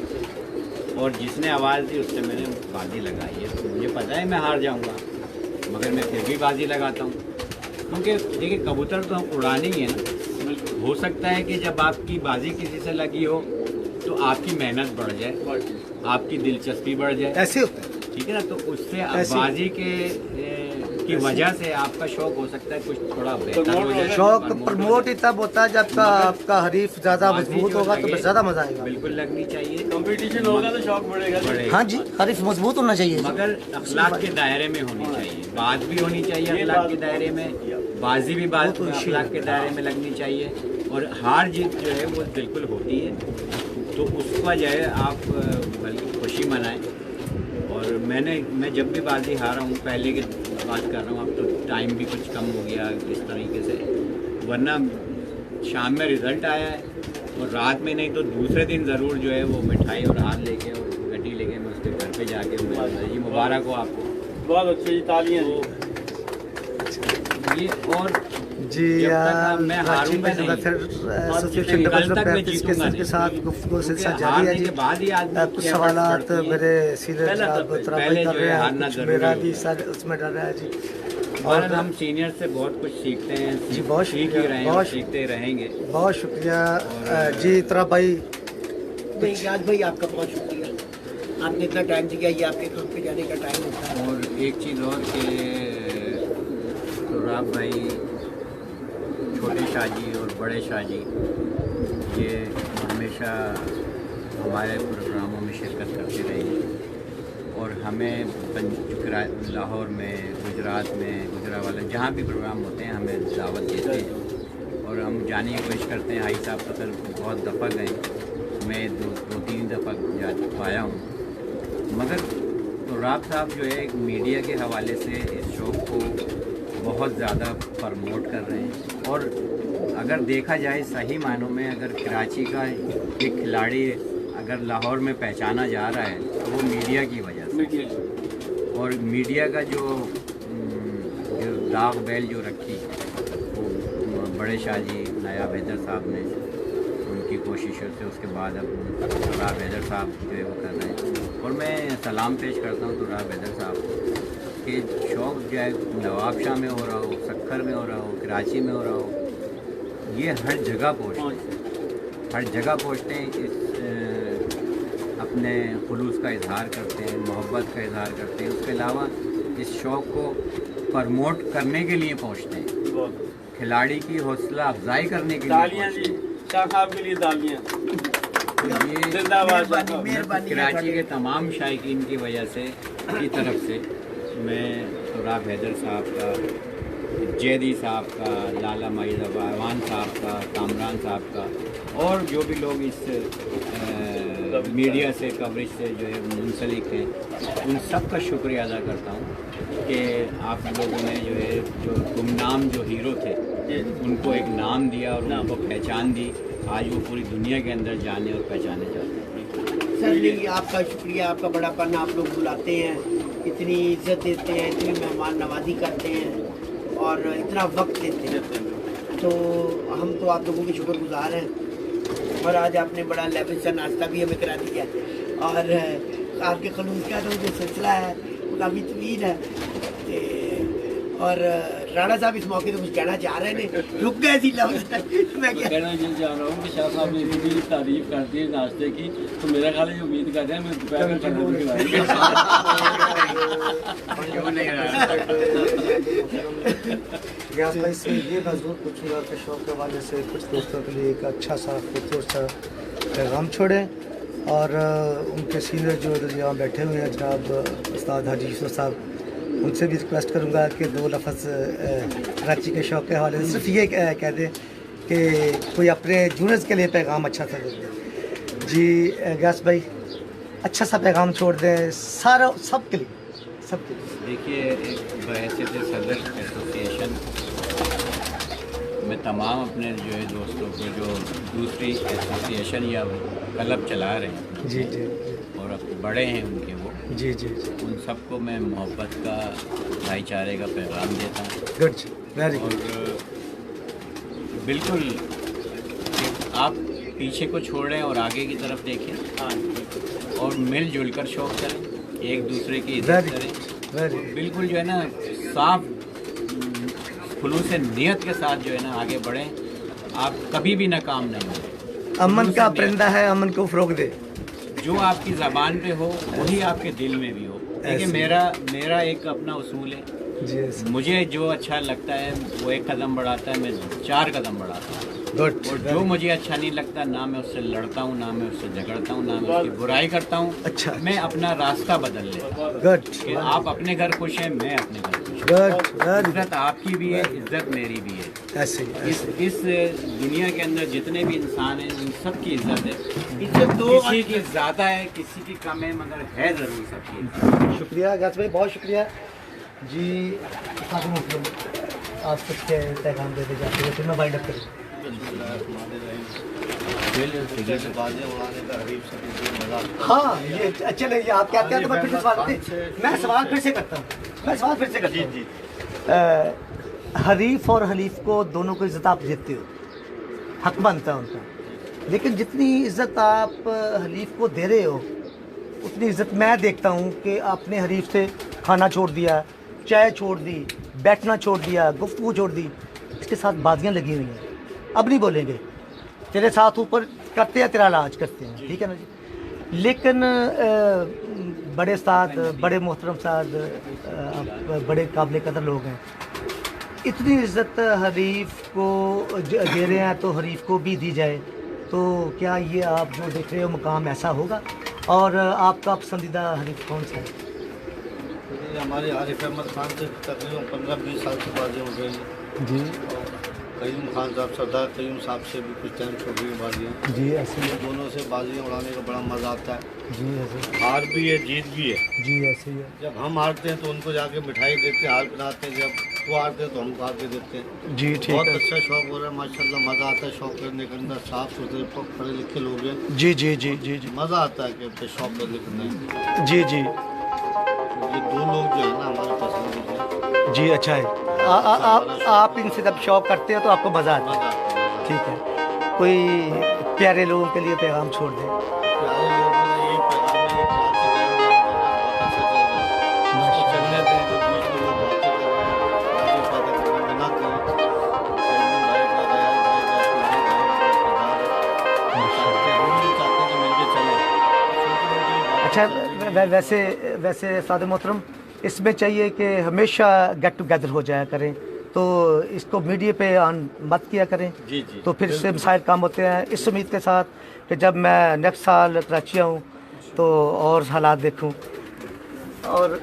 और जिसने आवाज़ दी उससे मैंने बाजी लगाई है, तो मुझे पता है मैं हार जाऊँगा, मगर मैं फिर भी बाजी लगाता हूँ, क्योंकि देखिए कबूतर तो हम उड़ाने ही है ना। हो सकता है कि जब आपकी बाजी किसी से लगी हो तो आपकी मेहनत बढ़ जाए, आपकी दिलचस्पी बढ़ जाए, ऐसे होता है। ठीक है ना, तो उससे ऐसे ही। बाजी के उसकी वजह से आपका शौक हो सकता है कुछ थोड़ा बेहतर हो जाए। शौक प्रमोट हो प्रमोट ही जाए। तब होता है जब आपका हरीफ ज्यादा बाजी मजबूत जो होगा तो लगे, ज्यादा मजा आएगा। बिल्कुल लगनी चाहिए, कंपटीशन होगा तो शौक बढ़ेगा। हाँ जी, हरीफ मजबूत होना चाहिए। मगर अखलाक के दायरे में होनी चाहिए, बात भी होनी चाहिए अखलाक के दायरे में, बाजी भी बात अखलाक के दायरे में लगनी चाहिए, और हार जीत जो है वो बिल्कुल होती है, तो उसका जो है आप बल्कि खुशी मनाएं। और मैं जब भी बाजी हारा हूँ, पहले की बात कर रहा हूँ, अब तो टाइम भी कुछ कम हो गया इस तरीके से, वरना शाम में रिज़ल्ट आया है और रात में नहीं तो दूसरे दिन ज़रूर जो है वो मिठाई और हार लेके और गड्डी लेके मैं उसके घर पे जाके जी मुबारक हो आपको, बहुत अच्छी जी, तालियां। ये और जी जब तक मैं हारूंगा फिर नहीं, एसोसिएशन कल डबल तक मैं 35 के जीतूंगा सर के साथ गुफ्तगू सिलसिला क्योंकि जारी है हारने जी। के बाद ही आदमी कुछ की सवालात एफर्ट पड़ती है। मेरे सीनियर पहले साहब तो तराबाई पहले कर जो रहे है हैं, हारना कुछ जरूरी मेरा भी होता सर उसमें डर रहा है जी। और हम सीनियर से बहुत कुछ सीखते हैं जी, बहुत सीख ही शुक्रिया, रहे हैं और बहुत सीखते रहेंगे। बहुत शुक्रिया जी तराबाई। नहीं याद भाई, आपका बहुत शुक्रिया, आपने इतना टाइम दिया, ये आपके काम पे जाने का टाइम होता है। और एक चीज़ और कि सुराब भाई, छोटे शाहजी और बड़े शाहजी ये हमेशा हमारे प्रोग्रामों में शिरकत करते रहेंगे और हमें लाहौर में, गुजरात में, गुजरावाला जहाँ भी प्रोग्राम होते हैं हमें दावत देते हैं और हम जाने की कोशिश करते हैं। हाई साहब तो सर बहुत दफ़ा गए, मैं दो तीन दफ़ा जा पाया हूँ, मगर तो राब साहब जो है मीडिया के हवाले से इस शो को बहुत ज़्यादा प्रमोट कर रहे हैं और अगर देखा जाए सही मायनों में अगर कराची का एक खिलाड़ी अगर लाहौर में पहचाना जा रहा है तो वो मीडिया की वजह से, और मीडिया का जो दाग बैल जो रखी वो बड़े शाहजी नायाब हैदर साहब ने उनकी कोशिशों से, उसके बाद अब तुराब हैदर साहब जो है वो कर रहे हैं और मैं सलाम पेश करता हूँ तुराब हैदर साहब के शौक़ जो है नवाबशाह में हो रहा हो, सक्खर में हो रहा हो, कराची में हो रहा हो, ये हर जगह पहुँचते हैं, हर जगह पहुँचते हैं, इस अपने खुलूस का इजहार करते हैं, मोहब्बत का इजहार करते हैं, उसके अलावा इस शौक़ को प्रमोट करने के लिए पहुँचते हैं, खिलाड़ी की हौसला अफजाई करने के लिए तालियां जी, शाह साहब के लिए तालियां। ये जिंदाबाद। मेहरबानी कराची के तमाम शायकीन की वजह से की तरफ से मैं तुराब हैदर साहब का, जैदी साहब का, लाला माइज़वान साहब का, कामरान साहब का और जो भी लोग इस मीडिया से कवरेज से जो है मुंसलिक हैं, उन सब का शुक्रिया अदा करता हूँ कि आप लोगों ने जो है जो गुमनाम जो हीरो थे उनको एक नाम दिया और उनको पहचान दी, आज वो पूरी दुनिया के अंदर जाने और पहचाने जाते हैं। सर नहीं, आपका शुक्रिया, आपका बड़ापन, आप लोग बुलाते हैं, इतनी इज्जत देते हैं, इतनी मेहमान नवाजी करते हैं और इतना वक्त देते हैं, तो हम तो आप लोगों के शुक्रगुजार हैं। और आज आपने बड़ा लेवल से नाश्ता भी हमें करा दिया और आपके खलूस का तो जो सिलसिला है वो काफ़ी तवील है। और राणा साहब इस मौके पर कुछ कहना चाह रहे हैं, रुक गए थी लफ्ज़ मैं क्या कहना ये चाह रहा हूँ कि शाह साहब ने इतनी तारीफ कर दी नाश्ते की, तो मेरा ख्याल है उम्मीद कर रहे हैं मैं दोपहर में खाने की गयास भाई से ये मैं ज़रूर पूछूंगा कि शौक़ के हवाले से कुछ दोस्तों के लिए एक अच्छा सा खूबसूरत सा पैगाम छोड़ें और उनके सीनियर जो यहाँ बैठे हुए हैं जनाब उस्ताद हाजी यूसुफ साहब, उनसे भी रिक्वेस्ट करूंगा कि दो लफ्ज़ कराची के शौक़ के हवाले से सिर्फ ये कह दें कि कोई अपने जूनियर्स के लिए पैगाम अच्छा सा दे दें। जी गयास भाई, अच्छा सा पैगाम छोड़ दें सारा सब के लिए, सब के लिए। देखिए, एक बहैसियत सदर एसोसिएशन में तमाम अपने जो है दोस्तों को जो दूसरी एसोसिएशन या क्लब चला रहे हैं जी जी और अब बड़े हैं उनके वो, जी जी जी, उन सबको मैं मोहब्बत का, भाईचारे का पैगाम देता हूँ। गुड, वेरी और गुड। बिल्कुल आप पीछे को छोड़ें और आगे की तरफ देखें और मिलजुल कर शौक़ करें, एक दूसरे की इज्जत करें, वेरी बिल्कुल जो है ना साफ खुलूस नीयत के साथ जो है ना आगे बढ़ें, आप कभी भी नाकाम नहीं होंगे। अमन का परिंदा है, अमन को फ़रोग़ दे। जो आपकी ज़बान पे हो वही आपके दिल में भी हो, देखिए मेरा एक अपना उसूल है जी ऐसे मुझे जो अच्छा लगता है वो एक कदम बढ़ाता है मैं 4 कदम बढ़ाता हूँ गुड और जो मुझे अच्छा नहीं लगता ना मैं उससे लड़ता हूँ ना मैं उससे झगड़ता हूँ ना मैं उसकी बुराई करता हूँ अच्छा। मैं अपना रास्ता बदल लेता हूँ गुड कि आप अपने घर खुश हैं मैं अपने घर खुश हूँ गुड इज्जत आपकी भी है इज्जत मेरी भी है ऐसे ही, ऐसे इस दुनिया के अंदर जितने भी इंसान हैं उन सब की इज्जत है इज्जत दो किसी की ज़्यादा है किसी की कम है मगर है ज़रूर सबकी इज्जत। ही। शुक्रिया गैस भाई, बहुत शुक्रिया जी। काफ़ी मतलब आप कुछ पैगाम देते जाते हैं, फिर मैं वाइंड अप करूँ। बाजें उड़ाने का हरीफ से मुझे मजा आता हाँ ये चले, ये आप क्या क्या तो मैं फिर से सवाल मैं सवाल फिर से करता हूँ जी। हरीफ और हलीफ को दोनों को इज्जत आप देते हो, हक बनता है उनका, लेकिन जितनी इज्जत आप हलीफ को दे रहे हो उतनी इज्जत मैं देखता हूँ कि आपने हरीफ से खाना छोड़ दिया, चाय छोड़ दी, बैठना छोड़ दिया, गुफ्तगू छोड़ दी, इसके साथ बाजियाँ लगी हुई हैं। अब नहीं बोलेंगे, तेरे साथ ऊपर करते हैं, तेरा इलाज करते हैं, ठीक है ना जी। लेकिन बड़े साथ, बड़े मोहतरम साथ, बड़े काबिल कदर लोग हैं, इतनी इज्जत हरीफ को दे रहे हैं तो हरीफ को भी दी जाए, तो क्या ये आप जो देख रहे हो मुकाम ऐसा होगा? और आपका पसंदीदा हरीफ कौन सा है? है। हमारे आरिफ अहमद खान से तकरीबन 15-20 साल से बाजें उड़ रही हैं। जी कयूम खान साहब, सरदार कयूम साहब से भी कुछ टाइम छोड़ रही बाजियाँ। जी ऐसे ही, दोनों से बाजियाँ उड़ाने का बड़ा मज़ा आता है। जी ऐसे, हार भी है जीत भी है। जी ऐसे ही है। जब हम हारते हैं तो उनको जाके मिठाई देते हैं, हार पिलाते हैं। जब वो हारते हैं तो हम हार के देते हैं। जी ठीक बहुत है। अच्छा शौक हो रहा है माशाल्लाह, मज़ा आता है शौक करने के अंदर। साफ सुथरे पढ़े लिखे लोग हैं, जी जी जी जी जी मज़ा आता है कि अपने शौक करने करना है। जी जी ये दो लोग जो है ना हमारे पसंद जी अच्छा है। आप इनसे जब शौक करते हो तो आपको मज़ा आता है, मज़ा आता है। ठीक है। कोई प्यारे लोगों के लिए पैगाम छोड़ दें। प्यारे लोगों ने यही पैगाम है, बहुत अच्छा चलने दें, जो बीच में लोग बातें कर रहे हैं, आगे बातें करने में ना करें। सलमान भाई का दयाल भाई का सुनील भाई का चाहते हैं, हम भी चाहते हैं कि मिलके चलें। अच्छा वैसे सादे मोहतरम, इसमें चाहिए कि हमेशा गेट टुगेदर हो जाया करें, तो इसको मीडिया पे ऑन मत किया करें। जी जी तो फिर इससे मसाइल काम होते हैं। इस उम्मीद के साथ कि जब मैं नेक्स्ट साल कराची आऊँ तो और हालात देखूँ। और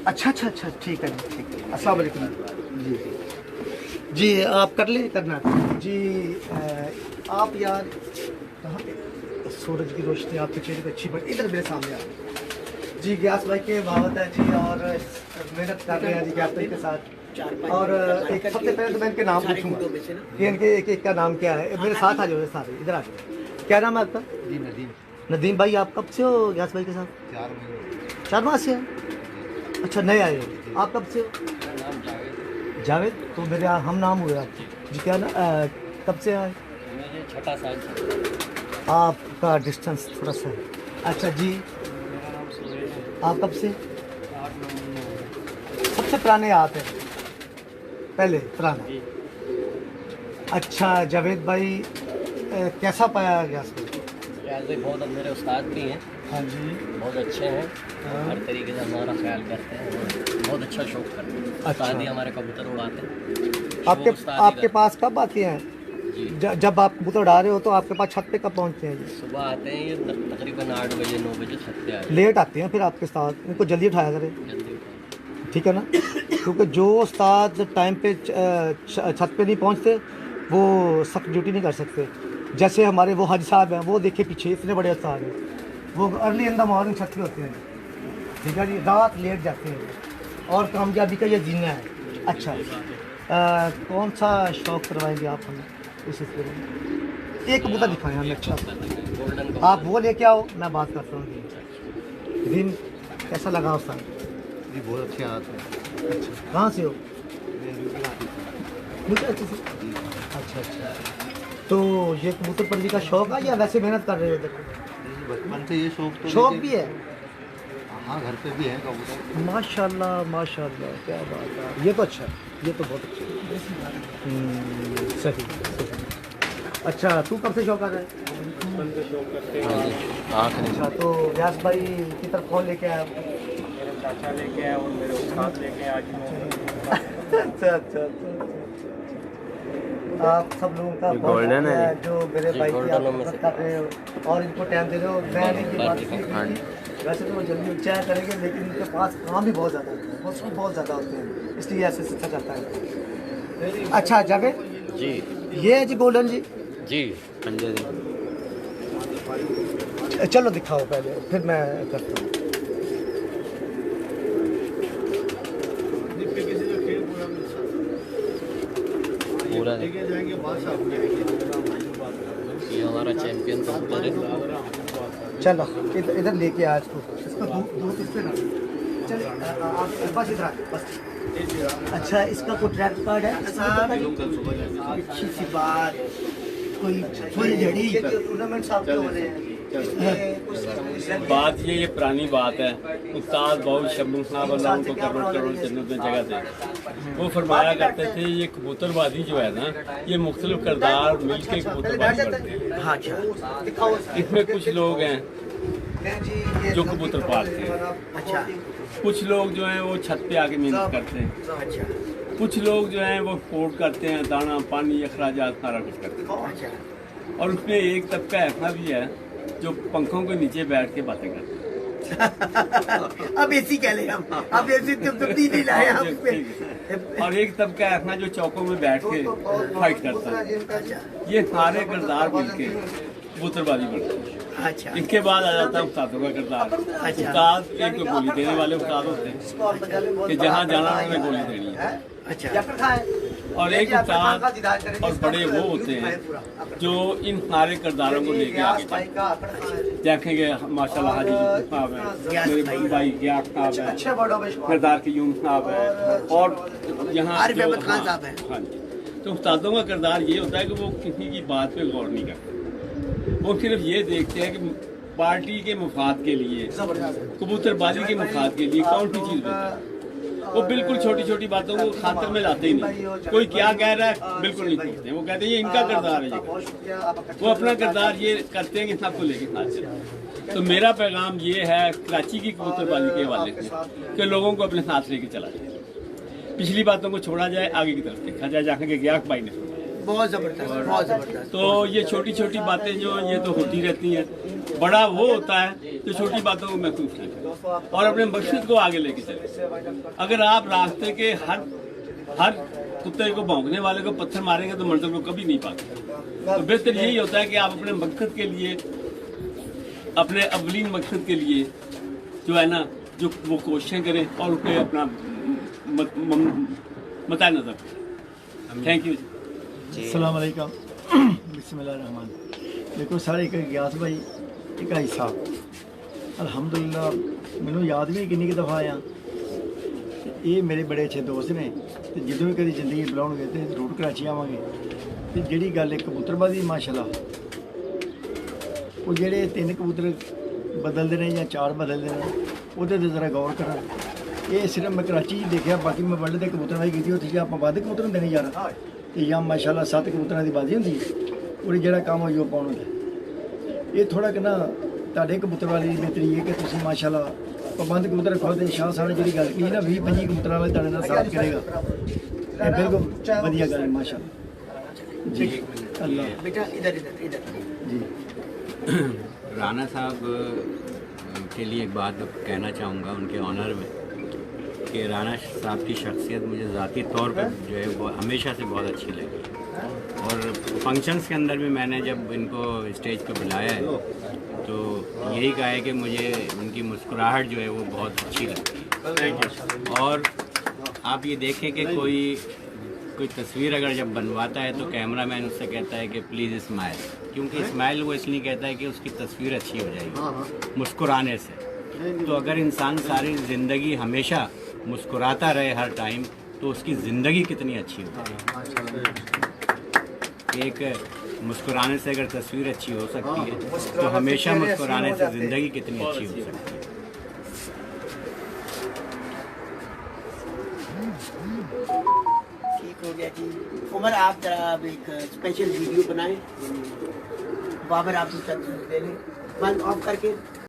अच्छा ठीक है जी, ठीक है। अस्सलाम वालेकुम जी। जी आप कर लें, करना जी। आप यार कहाँ पे? सूरज की रोशनी आपके चेहरे पे अच्छी पड़ी, इधर मेरे सामने आ जी। ग्यास भाई के बावत है जी, और मेहनत कर रहे हैं जी ग्यास भाई के साथ। और एक सबसे पहले तो मैं इनके नाम पूछूंगा कि इनके एक का नाम क्या है। मेरे साथ आ जाओ सारे, इधर आ जाओ। क्या नाम है आपका? जी नदीम। नदीम भाई, आप कब से हो ग्यास भाई के साथ? 4 महीने। 4 माह से हैं? अच्छा, नए आए हो। आप कब से हो? जावेद। तो मेरे हम नाम हुए आप जी। क्या ना कब से आए? मुझे 6 साल से। आपका डिस्टेंस थोड़ा सा है। अच्छा जी, आप कब से? 8-9 महीने हो गए। सबसे पुराने आप हैं, पहले पुराना। अच्छा जावेद भाई, कैसा पाया गैस को? यार बहुत मेरे उस्ताद भी हैं, हाँ जी, बहुत अच्छे हैं, हर तरीके से हमारा ख्याल करते हैं और बहुत अच्छा शौक करते हैं। अच्छा। उस्ताद ही हमारे कबूतर उड़ाते हैं। आपके पास कब आते हैं? जब आप कबूतर उड़ा रहे हो तो आपके पास छत पे कब पहुंचते हैं जी? सुबह आते हैं ये तकरीबन 8 बजे 9 बजे छत पे आते लेट आते हैं फिर आपके साथ, इनको जल्दी उठाया करें, हैं जल्दी उठाते ठीक है ना? क्योंकि जो उस्ताद टाइम पे छत पे नहीं पहुंचते वो सख्त ड्यूटी नहीं कर सकते। जैसे हमारे वो हज साहब हैं, वो देखिए पीछे इतने बड़े उस्ताद हैं, वो अर्ली इन द मॉर्निंग छत पे होते हैं, ठीक है जी, रात लेट जाते हैं और कामयाबी का ये जीना है। अच्छा, कौन सा शौक करवाएंगे आप हमें इस सिलसिले में? एक कबूतर दिखाएं हमें अच्छा, गोल्डन आप वो लेके आओ, मैं बात करता हूँ। दिन कैसा लगा उस्ताद? जी बहुत अच्छे आते हैं। अच्छा, कहाँ से हो? मुझे अच्छे से। अच्छा, तो ये कबूतर परवी का शौक है या वैसे मेहनत कर रहे हो? देखो बचपन से ये शौक तो शौक भी है। हाँ, घर पे भी है कबूतर। माशाल्लाह माशाल्लाह, क्या बात है, ये तो अच्छा है, ये तो बहुत अच्छा है। सही। अच्छा, तू कब से शौक आ रहा है? आँख नहीं। अच्छा, तो व्यास भाई की तरफ कौन लेके आया? चाचा लेके आए और मेरे उस्ताद लेके आज अच्छा अच्छा आप सब लोगों का बहुत गोल्डन है शुक्रिया जो मेरे भाई की आप मदद कर रहे हो और इनको टाइम दे रहे हो। मैंने ये बात की वैसे तो वो जल्दी चाय करेंगे लेकिन इनके पास काम भी बहुत ज़्यादा होता है, मौसम बहुत ज़्यादा होते हैं, इसलिए ऐसे सीखा जाता है। अच्छा जावेद जी ये है जी गोल्डन जी, जी पंजे दी चलो दिखाओ पहले फिर मैं करता हूँ। पूरा लेके जाएंगे बादशाह हो जाएंगे। ये हमारा चैंपियन कबूतर है। चलो इधर लेके आ इसको दूध इस पे ना चल आप बस इधर आ, बस। अच्छा इसका कोई ट्रैक कार्ड है साहब? अच्छी सी बात, कोई फुलझड़ी टूर्नामेंट साहब के हो रहे हैं बात ये पुरानी बात है। उस्ताद बहुत शब्बू साहब अल्लाह उनको करोड़ करोड़ जन्नत में जगह दे, वो फरमाया करते थे ये कबूतरबाजी जो है ना ये मुख्तलिफ किरदार मिल के कबूतरबाजी करते हैं। हाँ अच्छा इसमें कुछ लोग हैं जो कबूतर पालते हैं, अच्छा कुछ लोग जो हैं वो छत पे आके मेहनत करते हैं, अच्छा कुछ लोग जो हैं वो पोर्ट करते हैं, दाना पानी अखराजात सारा कुछ करते हैं, अच्छा और उसमें एक तबका ऐसा भी है जो पंखों के नीचे बैठ के बातें करते हैं। अब ऐसी कह ले हम, अब ऐसी तब्दीली नहीं लाए हम पे। और एक तबका ऐसा जो चौकों में बैठ के फाइट करता है। ये सारे किरदार मिलके कबूतरबाजी बढ़ते हैं। अच्छा इसके बाद आ जाता है उस्तादों का किरदार। उस्ताद एक तो गोली देने वाले उस्ताद होते हैं कि जहाँ जाना उन्होंने गोली देनी है, अच्छा और एक उस्ताद और बड़े वो होते हैं जो इन सारे किरदारों को लेके आगे चलते हैं। देखेंगे माशाल्लाह हाजी साहब है, मेरे भाई गयास साहब है, किरदार कीयूम साहब है, और यहाँ आरिफ अहमद खान साहब हैं। हाँ जी, तो उस्तादों का किरदार ये होता है कि वो किसी की बात पे गौर नहीं करते, वो सिर्फ ये देखते हैं कि पार्टी के मुफाद के लिए, कबूतरबाजी के मुफाद के लिए कौन सी चीज़ बेहतर है। वो बिल्कुल छोटी छोटी बातों को खातिर में लाते ही नहीं। कोई क्या कह रहा है बिल्कुल नहीं पूछते, वो कहते हैं ये इनका किरदार है, ये वो अपना किरदार ये करते हैं कि सबको लेके साथ चलते। तो मेरा पैगाम ये है कराची की कबूतरबाजी के हवाले से कि लोगों को अपने साथ लेके चला जाए, पिछली बातों को छोड़ा जाए, आगे की तरफ देखा जाए, जहाँ के गयास भाई ने बहुत जबरदस्त, बहुत जबरदस्त। तो ये छोटी छोटी बातें जो ये तो होती रहती हैं, बड़ा वो होता है जो छोटी बातों को महसूस नहीं करे और अपने मकसद को आगे लेके चले। अगर आप रास्ते के हर कुत्ते को भौंकने वाले को पत्थर मारेंगे तो मंजिल को कभी नहीं पाते। तो बेहतर यही होता है कि आप अपने मकसद के लिए, अपने अवलीन मकसद के लिए जो है ना, जो वो कोशिशें करें और उसे अपना मद्दा नजर करें। Thank you. अस्सलाम वालेकुम, बिस्मिल्लाहिर्रहमान। देखो सारे एक गयास भाई एक आई साहब अल्हम्दुलिल्लाह मैनू याद भी किन्नी दफ़ा आया। ये मेरे बड़े अच्छे दोस्त ने, तो जो भी कभी जिंदगी बुलाओगे तो जरूर कराची आवांगे। तो जी गल है कबूतरबाजी माशाल्लाह, वो जेडे 3 कबूतर बदलते हैं या 4 बदलते हैं वो जरा गौर करा। ये सिर्फ मैं कराची देखा, बाकी मैं वर्ल्ड के कबूतरबाजी की उत्थे आप बद कबूतर होंगे नहीं यार, तो या माशाल्लाह 7 कबूतर की बाजी होंगी है और जो काम हो पाउन होंगे। ये थोड़ा कि ना तुहाडे कबूतरबाजी की बेहतरी है कि तुसीं माशाल्लाह पाबंद कबूतर रखो। तो शाह साहब ने जी गल की ना 20-25 कबूतर वाले तुहाडे नाल साथ करेगा, ये बिल्कुल वधिया गल है माशाल्लाह जी। अल्लाह बेटा इधर इधर इधर जी। राना साहब के लिए एक बात कहना चाहूँगा उनके ऑनर में कि राना साहब की शख्सियत मुझे ज़ाती तौर पर जो है वो हमेशा से बहुत अच्छी लगी, और फंक्शंस के अंदर भी मैंने जब इनको स्टेज पे बुलाया है तो यही कहा है कि मुझे उनकी मुस्कुराहट जो है वो बहुत अच्छी लगती है। और आप ये देखें कि कोई तस्वीर अगर जब बनवाता है तो कैमरामैन उससे कहता है कि प्लीज़ स्माइल, क्योंकि स्माइल वो इसलिए कहता है कि उसकी तस्वीर अच्छी हो जाएगी मुस्कुराने से। तो अगर इंसान सारी ज़िंदगी हमेशा मुस्कुराता रहे हर टाइम तो उसकी ज़िंदगी कितनी अच्छी होगी। एक मुस्कुराने से अगर तस्वीर अच्छी हो सकती है तो हमेशा मुस्कुराने से ज़िंदगी कितनी अच्छी हो सकती है। ठीक हो गया जी। उमर आप जरा अब एक स्पेशल वीडियो बनाएं, बाबर आप ले लें बंद ऑफ करके।